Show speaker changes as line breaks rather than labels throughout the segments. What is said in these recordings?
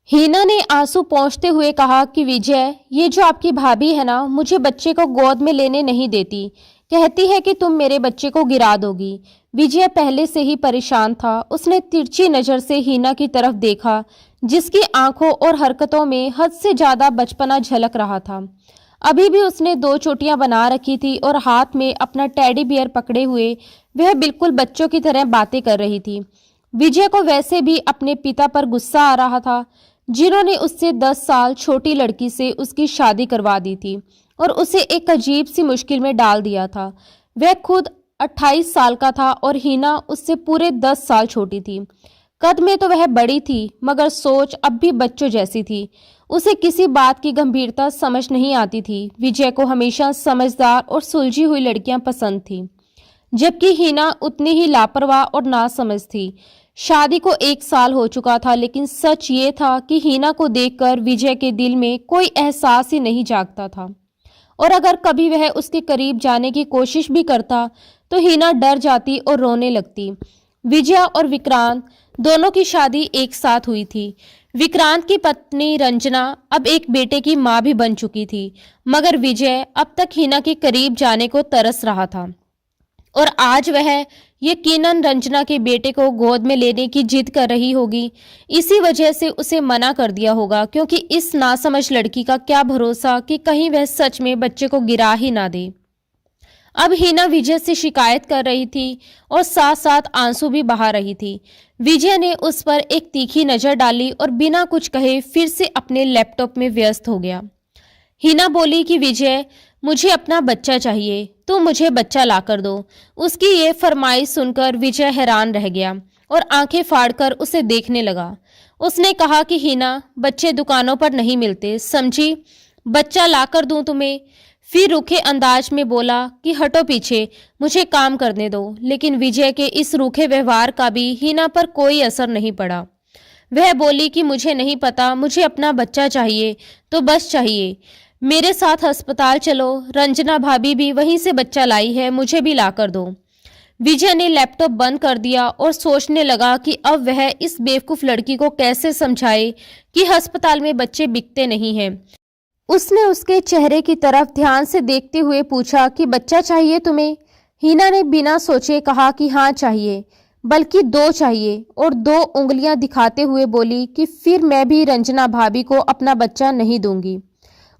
हीना ने आंसू पोंछते हुए कहा कि विजय, ये जो आपकी भाभी है ना, मुझे बच्चे को गोद में लेने नहीं देती। कहती है कि तुम मेरे बच्चे को गिरा दोगी। विजय पहले से ही परेशान था। उसने तिरछी नजर से हीना की तरफ देखा, जिसकी आंखों और हरकतों में हद से ज्यादा बचपना झलक रहा था। अभी भी उसने दो चोटियां बना रखी थी और हाथ में अपना टेडी बियर पकड़े हुए वह बिल्कुल बच्चों की तरह बातें कर रही थी। विजय को वैसे भी अपने पिता पर गुस्सा आ रहा था, जिन्होंने उससे 10 साल छोटी लड़की से उसकी शादी करवा दी थी और उसे एक अजीब सी मुश्किल में डाल दिया था। वह खुद 28 साल का था और हीना उससे पूरे 10 साल छोटी थी। कद में तो वह बड़ी थी, मगर सोच अब भी बच्चों जैसी थी। उसे किसी बात की गंभीरता समझ नहीं आती थी। विजय को हमेशा समझदार और सुलझी हुई लड़कियां पसंद थी, जबकि हीना उतनी ही लापरवाह और नासमझ थी। शादी को 1 साल हो चुका था, लेकिन सच ये था कि हीना को देखकर विजय के दिल में कोई एहसास ही नहीं जागता था। और अगर कभी वह उसके करीब जाने की कोशिश भी करता तो हीना डर जाती और रोने लगती। विजय और विक्रांत दोनों की शादी एक साथ हुई थी। विक्रांत की पत्नी रंजना अब एक बेटे की मां भी बन चुकी थी, मगर विजय अब तक हीना के करीब जाने को तरस रहा था और आज वह यकीनन रंजना के बेटे को गोद में लेने की जिद कर रही होगी। इसी वजह से उसे मना कर दिया होगा, क्योंकि इस नासमझ लड़की का क्या भरोसा कि कहीं वह सच में बच्चे को गिरा ही ना दे। अब हीना विजय से शिकायत कर रही थी और साथ साथ आंसू भी बहा रही थी। विजय ने उस पर एक तीखी नजर डाली और बिना कुछ कहे फिर से अपने लैपटॉप में व्यस्त हो गया। हीना बोली कि विजय, मुझे अपना बच्चा चाहिए, तो मुझे बच्चा लाकर दो। उसकी ये फरमाइश सुनकर विजय हैरान रह गया और आंखें फाड़कर उसे देखने लगा। उसने कहा कि हीना, बच्चे दुकानों पर नहीं मिलते, समझी? बच्चा लाकर दूं तुम्हें? फिर रूखे अंदाज में बोला कि हटो पीछे, मुझे काम करने दो। लेकिन विजय के इस रूखे व्यवहार का भी हीना पर कोई असर नहीं पड़ा। वह बोली कि मुझे नहीं पता, मुझे अपना बच्चा चाहिए तो बस चाहिए। मेरे साथ अस्पताल चलो, रंजना भाभी भी वहीं से बच्चा लाई है, मुझे भी लाकर दो। विजय ने लैपटॉप बंद कर दिया और सोचने लगा कि अब वह इस बेवकूफ लड़की को कैसे समझाए कि अस्पताल में बच्चे बिकते नहीं हैं। उसने उसके चेहरे की तरफ ध्यान से देखते हुए पूछा कि बच्चा चाहिए तुम्हें? हीना ने बिना सोचे कहा कि हाँ चाहिए, बल्कि 2 चाहिए, और 2 उंगलियां दिखाते हुए बोली कि फिर मैं भी रंजना भाभी को अपना बच्चा नहीं दूंगी।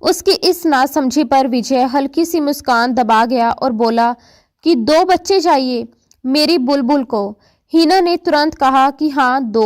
उसकी इस नासमझी पर विजय हल्की सी मुस्कान दबा गया और बोला कि 2 बच्चे चाहिए मेरी बुलबुल को। हीना ने तुरंत कहा कि हाँ 2।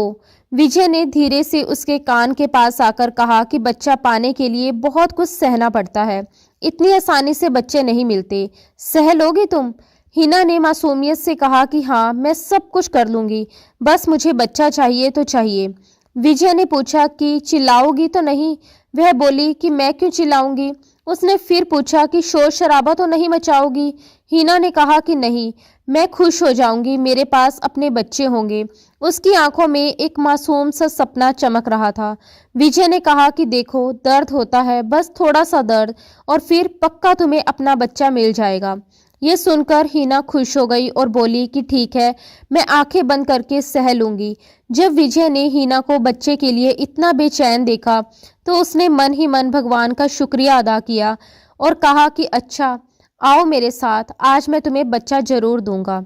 विजय ने धीरे से उसके कान के पास आकर कहा कि बच्चा पाने के लिए बहुत कुछ सहना पड़ता है, इतनी आसानी से बच्चे नहीं मिलते। सह लोगी तुम? हीना ने मासूमियत से कहा कि हाँ, मैं सब कुछ कर लूंगी, बस मुझे बच्चा चाहिए तो चाहिए। विजय ने पूछा कि चिल्लाओगी तो नहीं? वह बोली कि मैं क्यों चिल्लाऊंगी। उसने फिर पूछा कि शोर शराबा तो नहीं मचाओगी? हीना ने कहा कि नहीं, मैं खुश हो जाऊंगी, मेरे पास अपने बच्चे होंगे। उसकी आंखों में एक मासूम सा सपना चमक रहा था। विजय ने कहा कि देखो, दर्द होता है, बस थोड़ा सा दर्द, और फिर पक्का तुम्हें अपना बच्चा मिल जाएगा। ये सुनकर हीना खुश हो गई और बोली कि ठीक है, मैं आंखें बंद करके सह लूंगी। जब विजय ने हीना को बच्चे के लिए इतना बेचैन देखा तो उसने मन ही मन भगवान का शुक्रिया अदा किया और कहा कि अच्छा, आओ मेरे साथ, आज मैं तुम्हें बच्चा जरूर दूंगा।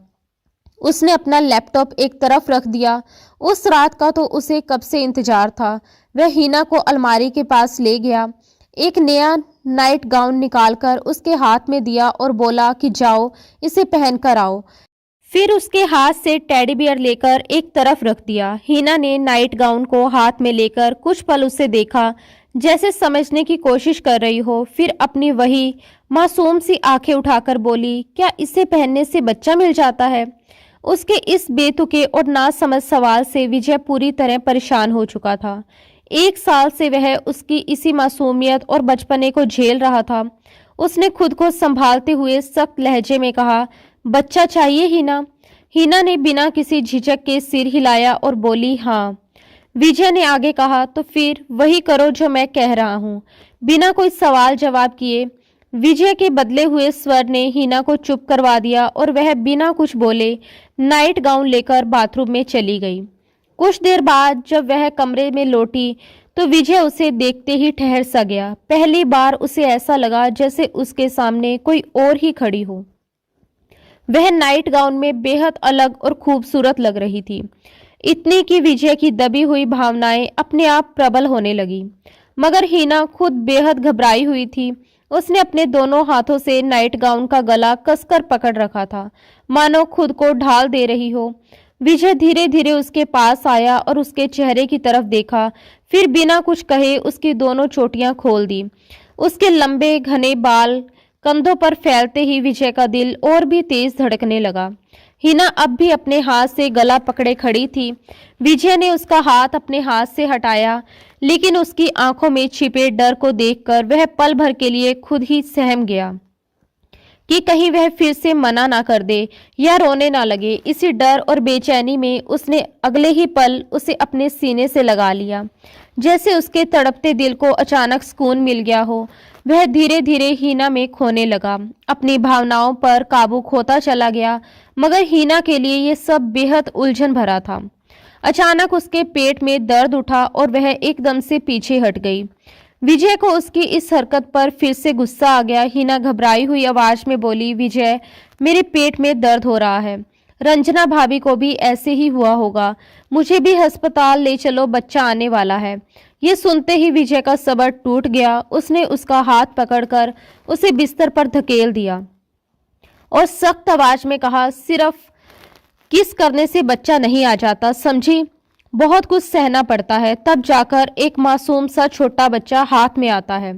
उसने अपना लैपटॉप एक तरफ रख दिया। उस रात का तो उसे कब से इंतजार था। वह हीना को अलमारी के पास ले गया, एक नया नाइट गाउन निकालकर उसके हाथ में दिया और बोला कि जाओ, इसे पहन कर आओ। फिर उसके हाथ से टेडी बियर लेकर एक तरफ रख दिया। हीना ने नाइट गाउन को हाथ में लेकर कुछ पल उसे देखा, जैसे समझने की कोशिश कर रही हो। फिर अपनी वही मासूम सी आंखें उठाकर बोली, क्या इसे पहनने से बच्चा मिल जाता है? उसके इस बेतुके और नासमझ सवाल से विजय पूरी तरह परेशान हो चुका था। 1 साल से वह उसकी इसी मासूमियत और बचपने को झेल रहा था। उसने खुद को संभालते हुए सख्त लहजे में कहा, बच्चा चाहिए हीना? हीना ने बिना किसी झिझक के सिर हिलाया और बोली हाँ। विजय ने आगे कहा, तो फिर वही करो जो मैं कह रहा हूँ। बिना कोई सवाल जवाब किए विजय के बदले हुए स्वर ने हीना को चुप करवा दिया और वह बिना कुछ बोले नाइट गाउन लेकर बाथरूम में चली गई। कुछ देर बाद जब वह कमरे में लौटी तो विजय उसे देखते ही ठहर सा गया। पहली बार उसे ऐसा लगा जैसे उसके सामने कोई और ही खड़ी हो। वह नाइट गाउन में बेहद अलग और खूबसूरत लग रही थी, इतनी कि विजय की दबी हुई भावनाएं अपने आप प्रबल होने लगी। मगर हीना खुद बेहद घबराई हुई थी। उसने अपने दोनों हाथों से नाइट गाउन का गला कसकर पकड़ रखा था, मानो खुद को ढाल दे रही हो। विजय धीरे धीरे उसके पास आया और उसके चेहरे की तरफ देखा, फिर बिना कुछ कहे उसकी दोनों चोटियां खोल दी। उसके लंबे घने बाल कंधों पर फैलते ही विजय का दिल और भी तेज धड़कने लगा। हिना अब भी अपने हाथ से गला पकड़े खड़ी थी। विजय ने उसका हाथ अपने हाथ से हटाया, लेकिन उसकी आंखों में छिपे डर को देखकर वह पल भर के लिए खुद ही सहम गया कि कहीं वह फिर से मना ना कर दे या रोने ना लगे। इसी डर और बेचैनी में उसने अगले ही पल उसे अपने सीने से लगा लिया, जैसे उसके तड़पते दिल को अचानक सुकून मिल गया हो। वह धीरे धीरे हीना में खोने लगा, अपनी भावनाओं पर काबू खोता चला गया। मगर हीना के लिए ये सब बेहद उलझन भरा था। अचानक उसके पेट में दर्द उठा और वह एकदम से पीछे हट गई। विजय को उसकी इस हरकत पर फिर से गुस्सा आ गया। हीना घबराई हुई आवाज में बोली, विजय, मेरे पेट में दर्द हो रहा है। रंजना भाभी को भी ऐसे ही हुआ होगा। मुझे भी अस्पताल ले चलो, बच्चा आने वाला है। ये सुनते ही विजय का सब्र टूट गया। उसने उसका हाथ पकड़कर उसे बिस्तर पर धकेल दिया और सख्त आवाज में कहा, सिर्फ किस करने से बच्चा नहीं आ जाता, समझी? बहुत कुछ सहना पड़ता है, तब जाकर एक मासूम सा छोटा बच्चा हाथ में आता है।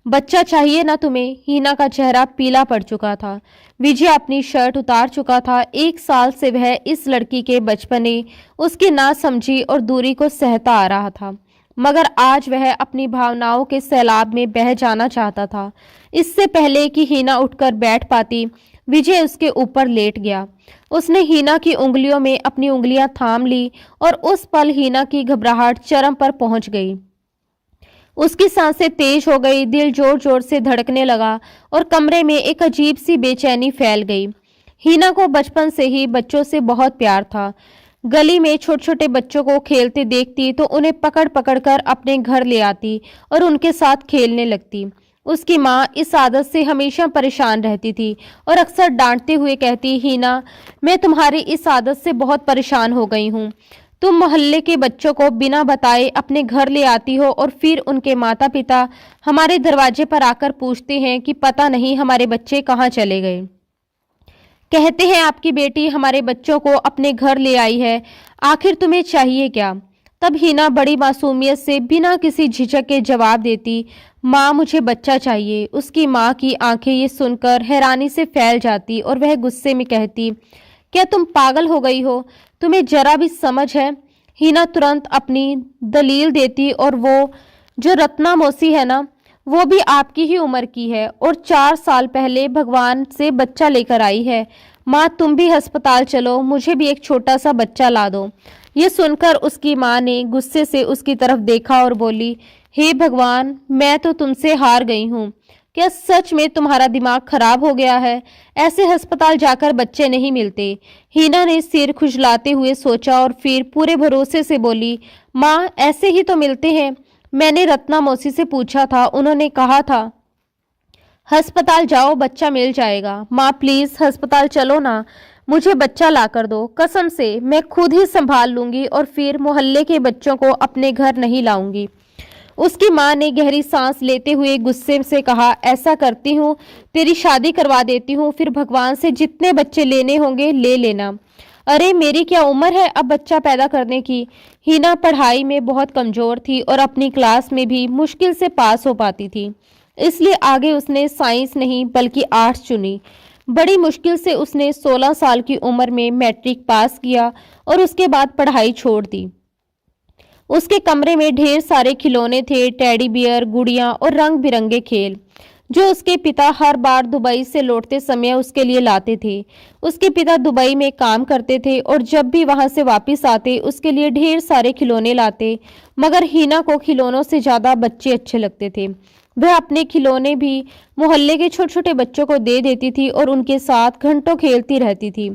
बच्चा चाहिए ना तुम्हें? हीना का चेहरा पीला पड़ चुका था। विजय अपनी शर्ट उतार चुका था। 1 साल से वह इस लड़की के बचपने, उसकी नासमझी और दूरी को सहता आ रहा था, मगर आज वह अपनी भावनाओं के सैलाब में बह जाना चाहता था। इससे पहले कि हीना उठकर बैठ पाती, विजय उसके ऊपर लेट गया। उसने हीना की उंगलियों में अपनी उंगलियां थाम ली और उस पल हीना की घबराहट चरम पर पहुंच गई। उसकी सांसें तेज हो गई, दिल जोर जोर से धड़कने लगा और कमरे में एक अजीब सी बेचैनी फैल गई। हीना को बचपन से ही बच्चों से बहुत प्यार था। गली में छोटे छोटे बच्चों को खेलते देखती तो उन्हें पकड़ पकड़ कर अपने घर ले आती और उनके साथ खेलने लगती। उसकी माँ इस आदत से हमेशा परेशान रहती थी और अक्सर डांटते हुए कहती, हीना, मैं तुम्हारी इस आदत से बहुत परेशान हो गई हूँ। तुम मोहल्ले के बच्चों को बिना बताए अपने घर ले आती हो और फिर उनके माता पिता हमारे दरवाजे पर आकर पूछते हैं कि पता नहीं हमारे बच्चे कहाँ चले गए। कहते हैं आपकी बेटी हमारे बच्चों को अपने घर ले आई है, आखिर तुम्हें चाहिए क्या? तब हीना बड़ी मासूमियत से बिना किसी झिझक के जवाब देती, माँ, मुझे बच्चा चाहिए। उसकी माँ की आंखें ये सुनकर हैरानी से फैल जाती और वह गुस्से में कहती, क्या तुम पागल हो गई हो? तुम्हें जरा भी समझ है? हीना तुरंत अपनी दलील देती, और वो जो रत्ना मौसी है ना, वो भी आपकी ही उम्र की है और 4 साल पहले भगवान से बच्चा लेकर आई है। माँ, तुम भी अस्पताल चलो, मुझे भी एक छोटा सा बच्चा ला दो। ये सुनकर उसकी माँ ने गुस्से से उसकी तरफ देखा और बोली, हे भगवान, मैं तो तुमसे हार गई हूँ। क्या सच में तुम्हारा दिमाग खराब हो गया है? ऐसे अस्पताल जाकर बच्चे नहीं मिलते। हीना ने सिर खुजलाते हुए सोचा और फिर पूरे भरोसे से बोली, माँ, ऐसे ही तो मिलते हैं। मैंने रत्ना मौसी से पूछा था, उन्होंने कहा था अस्पताल जाओ, बच्चा मिल जाएगा। माँ, प्लीज अस्पताल चलो ना, मुझे बच्चा ला कर दो। कसम से मैं खुद ही संभाल लूंगी और फिर मोहल्ले के बच्चों को अपने घर नहीं लाऊंगी। उसकी माँ ने गहरी सांस लेते हुए गुस्से से कहा, ऐसा करती हूँ, तेरी शादी करवा देती हूँ, फिर भगवान से जितने बच्चे लेने होंगे ले लेना। अरे, मेरी क्या उम्र है अब बच्चा पैदा करने की? हीना पढ़ाई में बहुत कमजोर थी और अपनी क्लास में भी मुश्किल से पास हो पाती थी, इसलिए आगे उसने साइंस नहीं बल्कि आर्ट्स चुनी। बड़ी मुश्किल से उसने 16 साल की उम्र में मैट्रिक पास किया और उसके बाद पढ़ाई छोड़ दी। उसके कमरे में ढेर सारे खिलौने थे, टेडी बियर, गुड़ियां और रंग बिरंगे खेल, जो उसके पिता हर बार दुबई से लौटते समय उसके लिए लाते थे। उसके पिता दुबई में काम करते थे और जब भी वहां से वापस आते उसके लिए ढेर सारे खिलौने लाते, मगर हीना को खिलौनों से ज्यादा बच्चे अच्छे लगते थे। वह अपने खिलौने भी मोहल्ले के छोटे छोटे बच्चों को दे देती थी और उनके साथ घंटों खेलती रहती थी।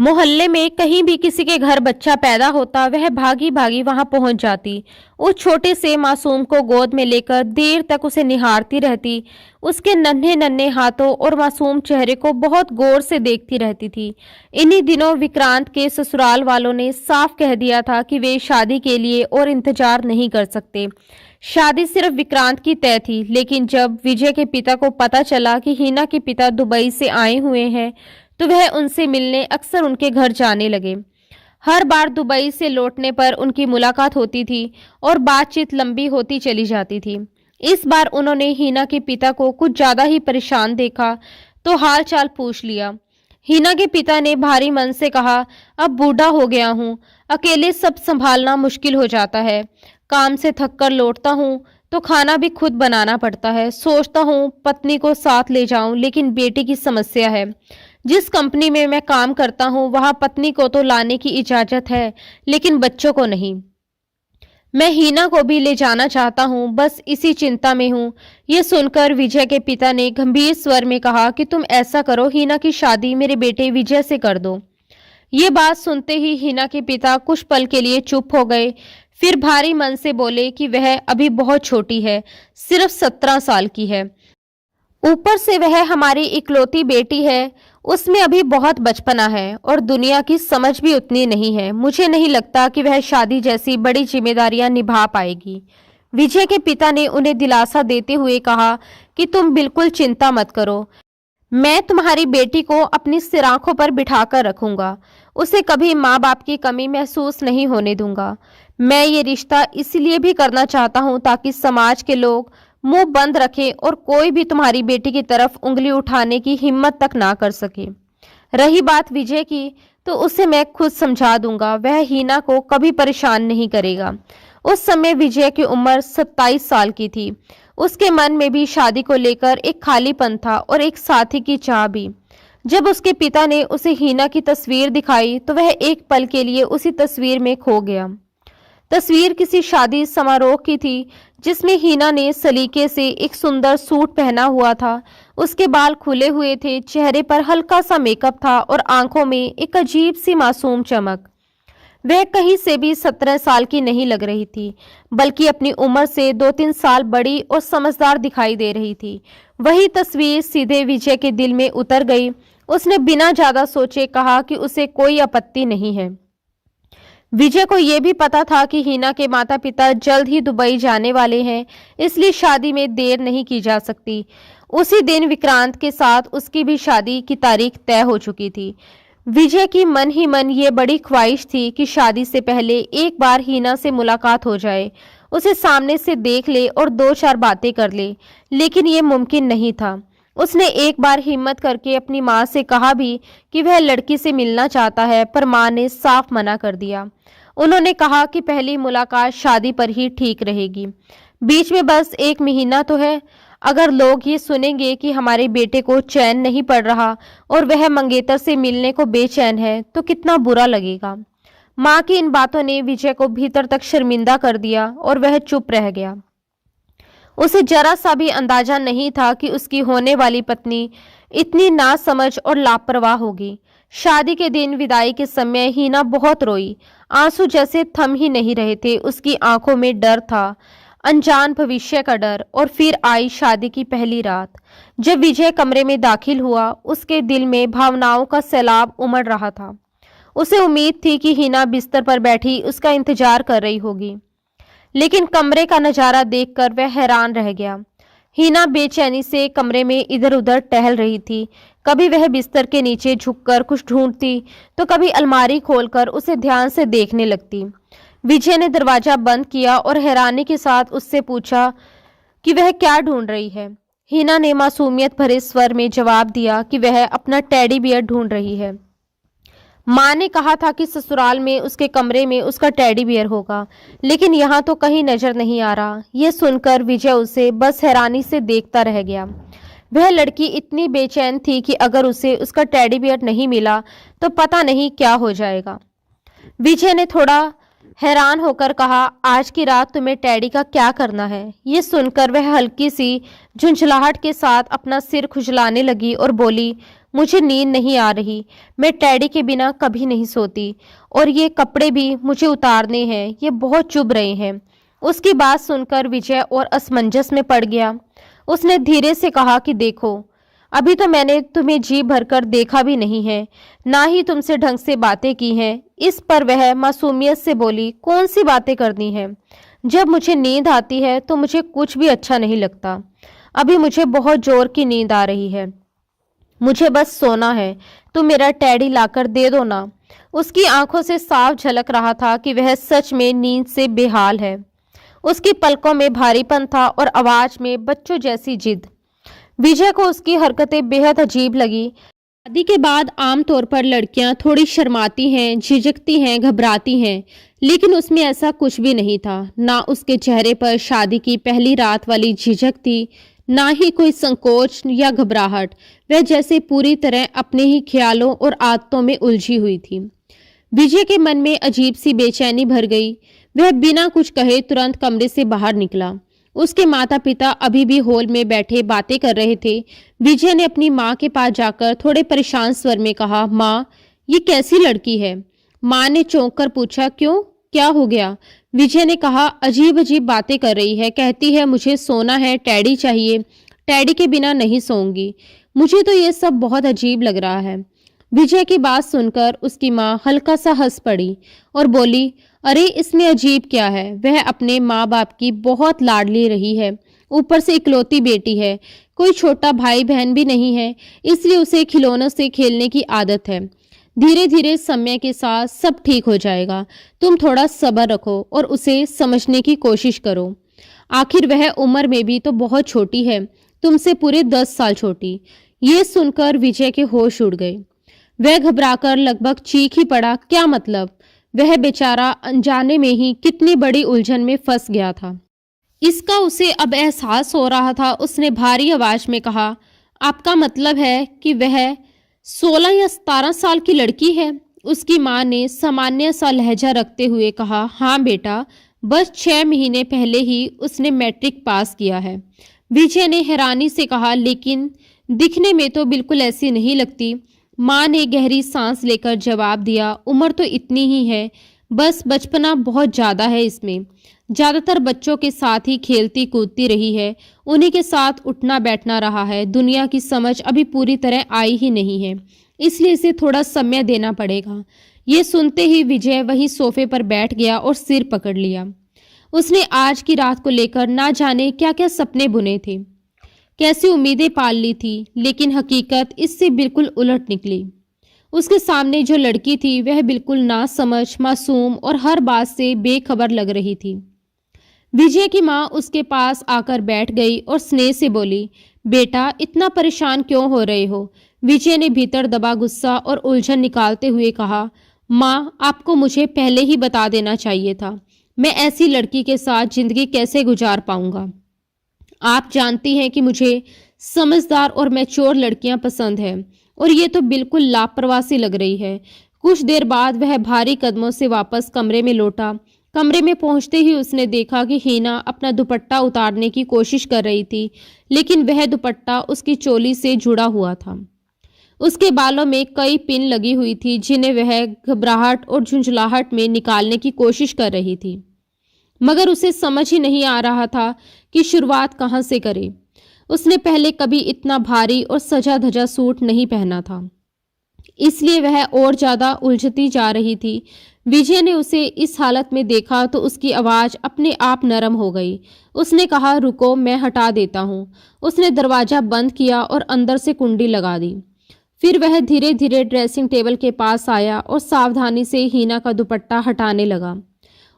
मोहल्ले में कहीं भी किसी के घर बच्चा पैदा होता, वह भागी भागी वहां पहुंच जाती। उस छोटे से मासूम को गोद में लेकर देर तक उसे निहारती रहती। उसके नन्हे नन्हे हाथों और मासूम चेहरे को बहुत गौर से देखती रहती थी। इन्हीं दिनों विक्रांत के ससुराल वालों ने साफ कह दिया था कि वे शादी के लिए और इंतजार नहीं कर सकते। शादी सिर्फ विक्रांत की तय थी, लेकिन जब विजय के पिता को पता चला कि हिना के पिता दुबई से आए हुए हैं, तो वह उनसे मिलने अक्सर उनके घर जाने लगे। हर बार दुबई से लौटने पर उनकी मुलाकात होती थी और बातचीत लंबी होती चली जाती थी। इस बार उन्होंने हिना के पिता को कुछ ज्यादा ही परेशान देखा, तो हाल चाल पूछ लिया। हिना के पिता ने भारी मन से कहा, अब बूढ़ा हो गया हूँ, अकेले सब संभालना मुश्किल हो जाता है। काम से थक कर लौटता हूँ तो खाना भी खुद बनाना पड़ता है। सोचता हूँ पत्नी को साथ ले जाऊं, लेकिन बेटे की समस्या है। जिस कंपनी में मैं काम करता हूँ वहां पत्नी को तो लाने की इजाजत है, लेकिन बच्चों को नहीं। मैं हीना को भी ले जाना चाहता हूँ, बस इसी चिंता में हूँ। ये सुनकर विजय के पिता ने गंभीर स्वर में कहा कि तुम ऐसा करो, हीना की शादी मेरे बेटे विजय से कर दो। ये बात सुनते ही हिना के पिता कुछ पल के लिए चुप हो गए, फिर भारी मन से बोले कि वह अभी बहुत छोटी है, सिर्फ 17 साल की है। ऊपर से वह हमारी इकलौती बेटी है, उसमें अभी बहुत बचपना है और दुनिया की समझ भी उतनी नहीं है। मुझे नहीं लगता कि वह शादी जैसी बड़ी जिम्मेदारियां निभा पाएगी। विजय के पिता ने उन्हें दिलासा देते हुए कहा कि तुम बिल्कुल चिंता मत करो, मैं तुम्हारी बेटी को अपनी सिर आंखों पर बिठाकर रखूंगा। उसे कभी माँ बाप की कमी महसूस नहीं होने दूंगा। मैं ये रिश्ता इसलिए भी करना चाहता हूँ ताकि समाज के लोग मुंह बंद रखें और कोई भी तुम्हारी बेटी की तरफ उंगली उठाने की हिम्मत तक ना कर सके। रही बात विजय की, तो उसे मैं खुद समझा दूंगा, वह हीना को कभी परेशान नहीं करेगा। उस समय विजय की उम्र 27 साल की थी। उसके मन में भी शादी को लेकर एक खालीपन था और एक साथी की चाह भी। जब उसके पिता ने उसे हीना की तस्वीर दिखाई तो वह एक पल के लिए उसी तस्वीर में खो गया। तस्वीर किसी शादी समारोह की थी जिसमें हीना ने सलीके से एक सुंदर सूट पहना हुआ था। उसके बाल खुले हुए थे, चेहरे पर हल्का सा मेकअप था और आंखों में एक अजीब सी मासूम चमक। वह कहीं से भी 17 साल की नहीं लग रही थी, बल्कि अपनी उम्र से 2-3 साल बड़ी और समझदार दिखाई दे रही थी। वही तस्वीर सीधे विजय के दिल में उतर गई। उसने बिना ज्यादा सोचे कहा कि उसे कोई आपत्ति नहीं है। विजय को यह भी पता था कि हीना के माता पिता जल्द ही दुबई जाने वाले हैं, इसलिए शादी में देर नहीं की जा सकती। उसी दिन विक्रांत के साथ उसकी भी शादी की तारीख तय हो चुकी थी। विजय की मन ही मन ये बड़ी ख्वाहिश थी कि शादी से पहले एक बार हीना से मुलाकात हो जाए, उसे सामने से देख ले और 2-4 बातें कर ले, लेकिन ये मुमकिन नहीं था। उसने एक बार हिम्मत करके अपनी माँ से कहा भी कि वह लड़की से मिलना चाहता है, पर माँ ने साफ मना कर दिया। उन्होंने कहा कि पहली मुलाकात शादी पर ही ठीक रहेगी, बीच में बस 1 महीना तो है। अगर लोग ये सुनेंगे कि हमारे बेटे को चैन नहीं पड़ रहा और वह मंगेतर से मिलने को बेचैन है, तो कितना बुरा लगेगा। माँ की इन बातों ने विजय को भीतर तक शर्मिंदा कर दिया और वह चुप रह गया। उसे जरा सा भी अंदाजा नहीं था कि उसकी होने वाली पत्नी इतनी नासमझ और लापरवाह होगी। शादी के दिन विदाई के समय हीना बहुत रोई, आंसू जैसे थम ही नहीं रहे थे। उसकी आंखों में डर था, अनजान भविष्य का डर। और फिर आई शादी की पहली रात। जब विजय कमरे में दाखिल हुआ, उसके दिल में भावनाओं का सैलाब उमड़ रहा था। उसे उम्मीद थी कि हीना बिस्तर पर बैठी उसका इंतजार कर रही होगी, लेकिन कमरे का नजारा देखकर वह हैरान रह गया। हीना बेचैनी से कमरे में इधर उधर टहल रही थी। कभी वह बिस्तर के नीचे झुककर कुछ ढूंढती, तो कभी अलमारी खोलकर उसे ध्यान से देखने लगती। विजय ने दरवाजा बंद किया और हैरानी के साथ उससे पूछा कि वह क्या ढूंढ रही है। हीना ने मासूमियत भरे स्वर में जवाब दिया कि वह अपना टेडी बियर ढूंढ रही है। माँ ने कहा था कि ससुराल में उसके कमरे में उसका टेडी बियर होगा, लेकिन यहाँ तो कहीं नजर नहीं आ रहा। यह सुनकर विजय उसे बस हैरानी से देखता रह गया। वह लड़की इतनी बेचैन थी कि अगर उसे उसका टेडी बियर नहीं मिला तो पता नहीं क्या हो जाएगा। विजय ने थोड़ा हैरान होकर कहा, आज की रात तुम्हें टैडी का क्या करना है? ये सुनकर वह हल्की सी झुंझलाहट के साथ अपना सिर खुजलाने लगी और बोली, मुझे नींद नहीं आ रही। मैं टैडी के बिना कभी नहीं सोती और ये कपड़े भी मुझे उतारने हैं, ये बहुत चुभ रहे हैं। उसकी बात सुनकर विजय और असमंजस में पड़ गया। उसने धीरे से कहा कि देखो, अभी तो मैंने तुम्हें जी भरकर देखा भी नहीं है, ना ही तुमसे ढंग से बातें की हैं। इस पर वह मासूमियत से बोली, कौन सी बातें करनी है? जब मुझे नींद आती है तो मुझे कुछ भी अच्छा नहीं लगता। अभी मुझे बहुत जोर की नींद आ रही है, मुझे बस सोना है। तुम मेरा टैडी लाकर दे दो ना। उसकी आंखों से साफ झलक रहा था कि वह सच में नींद से बेहाल है। उसकी पलकों में भारीपन था और आवाज में बच्चों जैसी जिद। विजय को उसकी हरकतें बेहद अजीब लगी। शादी के बाद आमतौर पर लड़कियां थोड़ी शर्माती हैं, झिझकती हैं, घबराती हैं, लेकिन उसमें ऐसा कुछ भी नहीं था। ना उसके चेहरे पर शादी की पहली रात वाली झिझक थी, ना ही कोई संकोच या घबराहट। वह जैसे पूरी तरह अपने ही ख्यालों और आदतों में उलझी हुई थी। विजय के मन में अजीब सी बेचैनी भर गई। वह बिना कुछ कहे तुरंत कमरे से बाहर निकला। उसके माता पिता अभी भी हॉल में बैठे बातें कर रहे थे। विजय ने अपनी माँ के पास जाकर थोड़े परेशान स्वर में कहा, माँ, ये कैसी लड़की है? माँ ने चौंक कर पूछा, क्यों, क्या हो गया? विजय ने कहा, अजीब अजीब बातें कर रही है, कहती है मुझे सोना है, टैडी चाहिए, टैडी के बिना नहीं सोऊंगी। मुझे तो ये सब बहुत अजीब लग रहा है। विजय की बात सुनकर उसकी माँ हल्का सा हंस पड़ी और बोली, अरे इसमें अजीब क्या है? वह अपने माँ बाप की बहुत लाडली रही है, ऊपर से इकलौती बेटी है, कोई छोटा भाई बहन भी नहीं है, इसलिए उसे खिलौनों से खेलने की आदत है। धीरे धीरे समय के साथ सब ठीक हो जाएगा। तुम थोड़ा सब्र रखो और उसे समझने की कोशिश करो। आखिर वह उम्र में भी तो बहुत छोटी है, तुमसे पूरे 10 साल छोटी। ये सुनकर विजय के होश उड़ गए। वह घबराकर लगभग चीख ही पड़ा। क्या मतलब? वह बेचारा अनजाने में ही कितनी बड़ी उलझन में फंस गया था, इसका उसे अब एहसास हो रहा था। उसने भारी आवाज में कहा, आपका मतलब है कि वह 16 या 17 साल की लड़की है? उसकी माँ ने सामान्य सा लहजा रखते हुए कहा, हाँ बेटा, बस 6 महीने पहले ही उसने मैट्रिक पास किया है। विजय ने हैरानी से कहा, लेकिन दिखने में तो बिल्कुल ऐसी नहीं लगती। माँ ने गहरी सांस लेकर जवाब दिया, उम्र तो इतनी ही है, बस बचपना बहुत ज़्यादा है इसमें। ज़्यादातर बच्चों के साथ ही खेलती कूदती रही है, उन्हीं के साथ उठना बैठना रहा है। दुनिया की समझ अभी पूरी तरह आई ही नहीं है, इसलिए इसे थोड़ा समय देना पड़ेगा। ये सुनते ही विजय वहीं सोफे पर बैठ गया और सिर पकड़ लिया। उसने आज की रात को लेकर ना जाने क्या क्या सपने बुने थे, कैसी उम्मीदें पाल ली थी, लेकिन हकीकत इससे बिल्कुल उलट निकली। उसके सामने जो लड़की थी वह बिल्कुल नासमझ, मासूम और हर बात से बेखबर लग रही थी। विजय की माँ उसके पास आकर बैठ गई और स्नेह से बोली, बेटा इतना परेशान क्यों हो रहे हो? विजय ने भीतर दबा गुस्सा और उलझन निकालते हुए कहा, माँ, आपको मुझे पहले ही बता देना चाहिए था। मैं ऐसी लड़की के साथ जिंदगी कैसे गुजार पाऊंगा? आप जानती हैं कि मुझे समझदार और मैच्योर लड़कियां पसंद है, और ये तो बिल्कुल लापरवाही सी लग रही है। कुछ देर बाद वह भारी कदमों से वापस कमरे में लौटा। कमरे में पहुंचते ही उसने देखा कि हीना अपना दुपट्टा उतारने की कोशिश कर रही थी, लेकिन वह दुपट्टा उसकी चोली से जुड़ा हुआ था। उसके बालों में कई पिन लगी हुई थी, जिन्हें वह घबराहट और झुंझलाहट में निकालने की कोशिश कर रही थी, मगर उसे समझ ही नहीं आ रहा था कि शुरुआत कहाँ से करे। उसने पहले कभी इतना भारी और सजा धजा सूट नहीं पहना था, इसलिए वह और ज्यादा उलझती जा रही थी। विजय ने उसे इस हालत में देखा तो उसकी आवाज अपने आप नरम हो गई। उसने कहा, रुको, मैं हटा देता हूँ। उसने दरवाजा बंद किया और अंदर से कुंडी लगा दी। फिर वह धीरे धीरे ड्रेसिंग टेबल के पास आया और सावधानी से हीना का दुपट्टा हटाने लगा।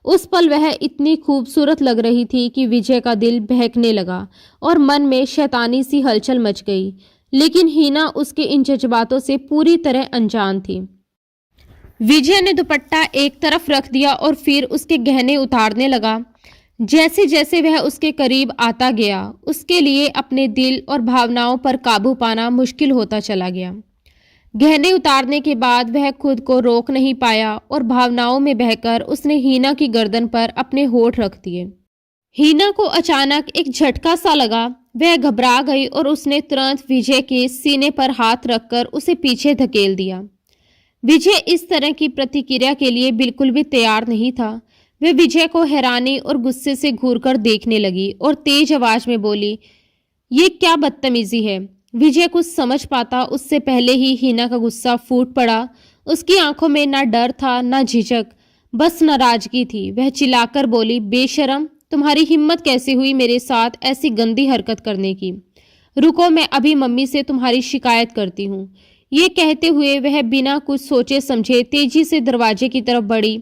उस पल वह इतनी खूबसूरत लग रही थी कि विजय का दिल बहकने लगा और मन में शैतानी सी हलचल मच गई, लेकिन हीना उसके इन जज्बातों से पूरी तरह अनजान थी। विजय ने दुपट्टा एक तरफ रख दिया और फिर उसके गहने उतारने लगा। जैसे जैसे वह उसके करीब आता गया, उसके लिए अपने दिल और भावनाओं पर काबू पाना मुश्किल होता चला गया। गहने उतारने के बाद वह खुद को रोक नहीं पाया और भावनाओं में बहकर उसने हीना की गर्दन पर अपने होठ रख दिए। हीना को अचानक एक झटका सा लगा। वह घबरा गई और उसने तुरंत विजय के सीने पर हाथ रखकर उसे पीछे धकेल दिया। विजय इस तरह की प्रतिक्रिया के लिए बिल्कुल भी तैयार नहीं था। वह विजय को हैरानी और गुस्से से घूरकर देखने लगी और तेज आवाज में बोली, ये क्या बदतमीजी है। विजय कुछ समझ पाता उससे पहले ही हीना का गुस्सा फूट पड़ा। उसकी आंखों में ना डर था ना झिझक, बस नाराजगी थी। वह चिल्लाकर बोली, बेशरम, तुम्हारी हिम्मत कैसे हुई मेरे साथ ऐसी गंदी हरकत करने की। रुको, मैं अभी मम्मी से तुम्हारी शिकायत करती हूँ। ये कहते हुए वह बिना कुछ सोचे समझे तेजी से दरवाजे की तरफ बढ़ी,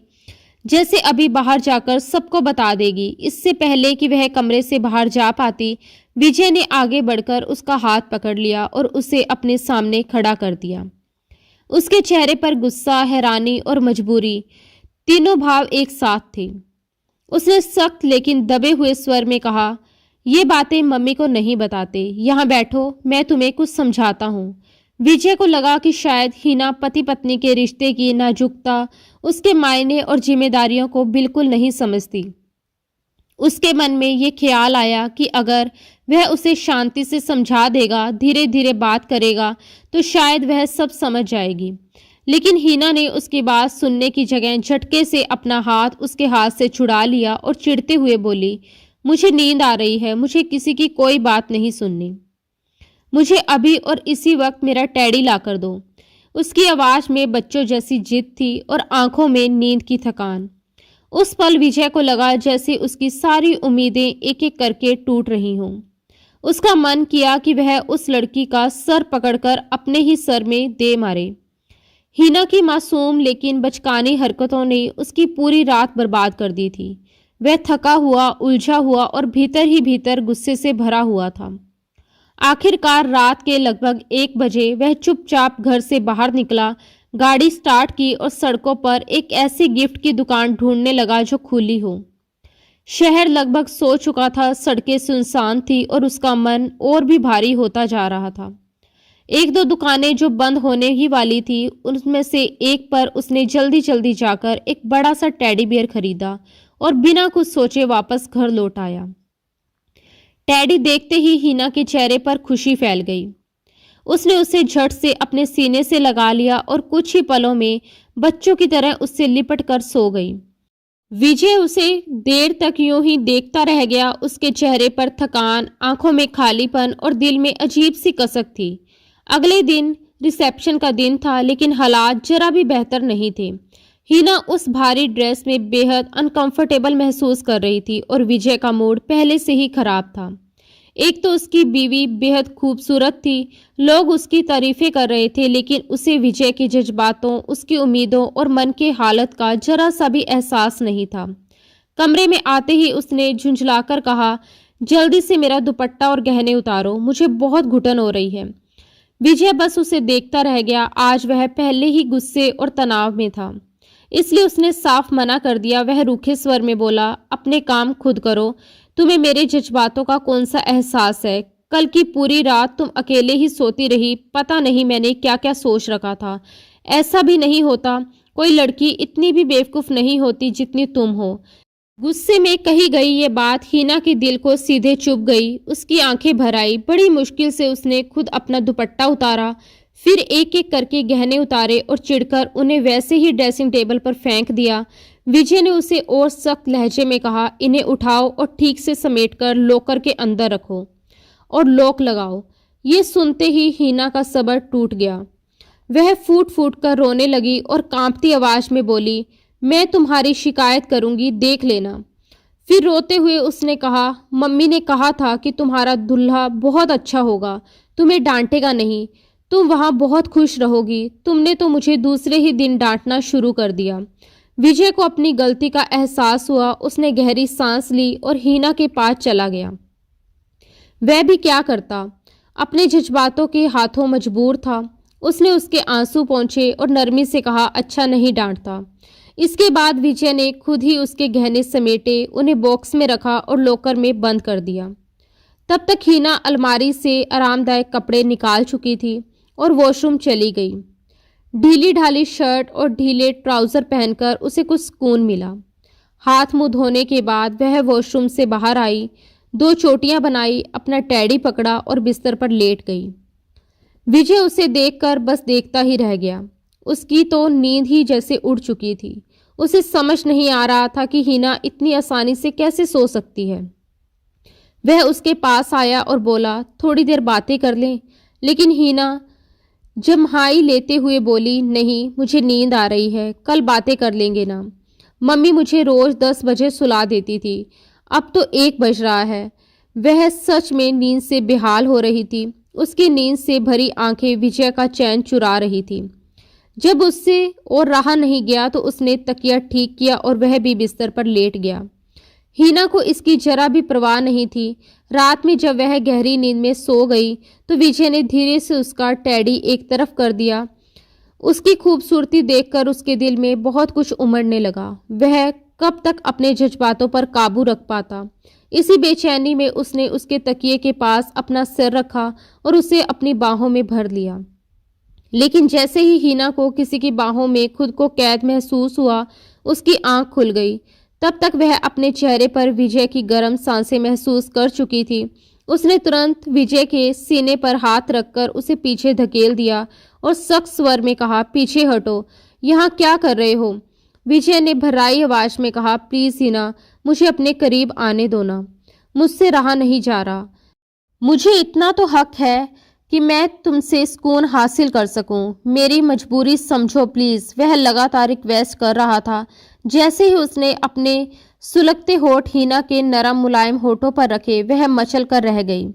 जैसे अभी बाहर जाकर सबको बता देगी। इससे पहले कि वह कमरे से बाहर जा पाती, विजय ने आगे बढ़कर उसका हाथ पकड़ लिया और उसे अपने सामने खड़ा कर दिया। उसके चेहरे पर गुस्सा, हैरानी और मजबूरी, तीनों भाव एक साथ थे। उसने सख्त लेकिन दबे हुए स्वर में कहा, ये बातें मम्मी को नहीं बताते। यहाँ बैठो, मैं तुम्हें कुछ समझाता हूँ। विजय को लगा कि शायद हीना पति पत्नी के रिश्ते की नाजुकता, उसके मायने और जिम्मेदारियों को बिल्कुल नहीं समझती। उसके मन में ये ख्याल आया कि अगर वह उसे शांति से समझा देगा, धीरे धीरे बात करेगा, तो शायद वह सब समझ जाएगी। लेकिन हीना ने उसकी बात सुनने की जगह झटके से अपना हाथ उसके हाथ से छुड़ा लिया और चिढ़ते हुए बोली, मुझे नींद आ रही है, मुझे किसी की कोई बात नहीं सुननी। मुझे अभी और इसी वक्त मेरा टैडी ला कर दो। उसकी आवाज में बच्चों जैसी जिद थी और आंखों में नींद की थकान। उस पल विजय को लगा जैसे उसकी सारी उम्मीदें एक एक करके टूट रही हों। उसका मन किया कि वह उस लड़की का सर पकड़कर अपने ही सर में दे मारे। हीना की मासूम लेकिन बचकानी हरकतों ने उसकी पूरी रात बर्बाद कर दी थी। वह थका हुआ, उलझा हुआ और भीतर ही भीतर गुस्से से भरा हुआ था। आखिरकार रात के लगभग 1 बजे वह चुपचाप घर से बाहर निकला, गाड़ी स्टार्ट की और सड़कों पर एक ऐसी गिफ्ट की दुकान ढूंढने लगा जो खुली हो। शहर लगभग सो चुका था, सड़कें सुनसान थी और उसका मन और भी भारी होता जा रहा था। 1-2 दुकानें जो बंद होने ही वाली थी, उनमें से एक पर उसने जल्दी जल्दी जाकर एक बड़ा सा टेडी बियर खरीदा और बिना कुछ सोचे वापस घर लौट आया। टेडी देखते ही हीना के चेहरे पर खुशी फैल गई। उसने उसे झट से अपने सीने से लगा लिया और कुछ ही पलों में बच्चों की तरह उससे लिपट कर सो गई। विजय उसे देर तक यूं ही देखता रह गया। उसके चेहरे पर थकान, आंखों में खालीपन और दिल में अजीब सी कसक थी। अगले दिन रिसेप्शन का दिन था, लेकिन हालात जरा भी बेहतर नहीं थे। हीना उस भारी ड्रेस में बेहद अनकंफर्टेबल महसूस कर रही थी और विजय का मूड पहले से ही खराब था। एक तो उसकी बीवी बेहद खूबसूरत थी, लोग उसकी तारीफें कर रहे थे, लेकिन उसे विजय के जज्बातों, उसकी उम्मीदों और मन के हालत का जरा सा भी एहसास नहीं था। कमरे में आते ही उसने झुंझलाकर कहा, जल्दी से मेरा दुपट्टा और गहने उतारो, मुझे बहुत घुटन हो रही है। विजय बस उसे देखता रह गया। आज वह पहले ही गुस्से और तनाव में था, इसलिए उसने साफ मना कर दिया। वह रूखे स्वर में बोला, अपने काम खुद करो, तुम्हें मेरे जज्बातों का कौन सा एहसास है। कल की पूरी रात तुम अकेले ही सोती रही, पता नहीं मैंने क्या क्या सोच रखा था। ऐसा भी नहीं होता, कोई लड़की इतनी भी बेवकूफ़ नहीं होती जितनी तुम हो। गुस्से में कही गई ये बात हीना के दिल को सीधे चुभ गई। उसकी आंखें भर आई। बड़ी मुश्किल से उसने खुद अपना दुपट्टा उतारा, फिर एक एक करके गहने उतारे और चिढ़कर उन्हें वैसे ही ड्रेसिंग टेबल पर फेंक दिया। विजय ने उसे और सख्त लहजे में कहा, इन्हें उठाओ और ठीक से समेटकर लॉकर के अंदर रखो और लॉक लगाओ। ये सुनते ही हीना का सब्र टूट गया। वह फूट फूट कर रोने लगी और कांपती आवाज में बोली, मैं तुम्हारी शिकायत करूंगी, देख लेना। फिर रोते हुए उसने कहा, मम्मी ने कहा था कि तुम्हारा दूल्हा बहुत अच्छा होगा, तुम्हें डांटेगा नहीं, तुम वहाँ बहुत खुश रहोगी। तुमने तो मुझे दूसरे ही दिन डांटना शुरू कर दिया। विजय को अपनी गलती का एहसास हुआ। उसने गहरी सांस ली और हीना के पास चला गया। वह भी क्या करता, अपने जज्बातों के हाथों मजबूर था। उसने उसके आंसू पोंछे और नरमी से कहा, अच्छा नहीं डांटता। इसके बाद विजय ने खुद ही उसके गहने समेटे, उन्हें बॉक्स में रखा और लॉकर में बंद कर दिया। तब तक हीना अलमारी से आरामदायक कपड़े निकाल चुकी थी और वॉशरूम चली गई। ढीली ढाली शर्ट और ढीले ट्राउज़र पहनकर उसे कुछ सुकून मिला। हाथ मुंह धोने के बाद वह वॉशरूम से बाहर आई, 2 चोटियां बनाई, अपना टैडी पकड़ा और बिस्तर पर लेट गई। विजय उसे देखकर बस देखता ही रह गया। उसकी तो नींद ही जैसे उड़ चुकी थी। उसे समझ नहीं आ रहा था कि हिना इतनी आसानी से कैसे सो सकती है। वह उसके पास आया और बोला, थोड़ी देर बातें कर लें। लेकिन हिना जम्हाई लेते हुए बोली, नहीं, मुझे नींद आ रही है, कल बातें कर लेंगे ना। मम्मी मुझे रोज 10 बजे सुला देती थी, अब तो 1 बज रहा है। वह सच में नींद से बेहाल हो रही थी। उसकी नींद से भरी आंखें विजय का चैन चुरा रही थी। जब उससे और रहा नहीं गया तो उसने तकिया ठीक किया और वह भी बिस्तर पर लेट गया। हिना को इसकी जरा भी परवाह नहीं थी। रात में जब वह गहरी नींद में सो गई तो विजय ने धीरे से उसका टैडी एक तरफ कर दिया। उसकी खूबसूरती देखकर उसके दिल में बहुत कुछ उमड़ने लगा। वह कब तक अपने जज्बातों पर काबू रख पाता। इसी बेचैनी में उसने उसके तकिए के पास अपना सिर रखा और उसे अपनी बाहों में भर लिया। लेकिन जैसे ही हिना को किसी की बाहों में खुद को कैद महसूस हुआ, उसकी आंख खुल गई। तब तक वह अपने चेहरे पर विजय की गर्म सांसें महसूस कर चुकी थी। उसने तुरंत विजय के सीने पर हाथ रखकर उसे पीछे धकेल दिया और सख्त स्वर में कहा, पीछे हटो, यहाँ क्या कर रहे हो? विजय ने भर्राई आवाज में कहा, प्लीज हिना, मुझे अपने करीब आने दो ना, मुझसे रहा नहीं जा रहा। मुझे इतना तो हक है कि मैं तुमसे सुकून हासिल कर सकूं। मेरी मजबूरी समझो प्लीज। वह लगातार रिक्वेस्ट कर रहा था। जैसे ही उसने अपने सुलगते होठ हिना के नरम मुलायम होठों पर रखे, वह मचल कर रह गई।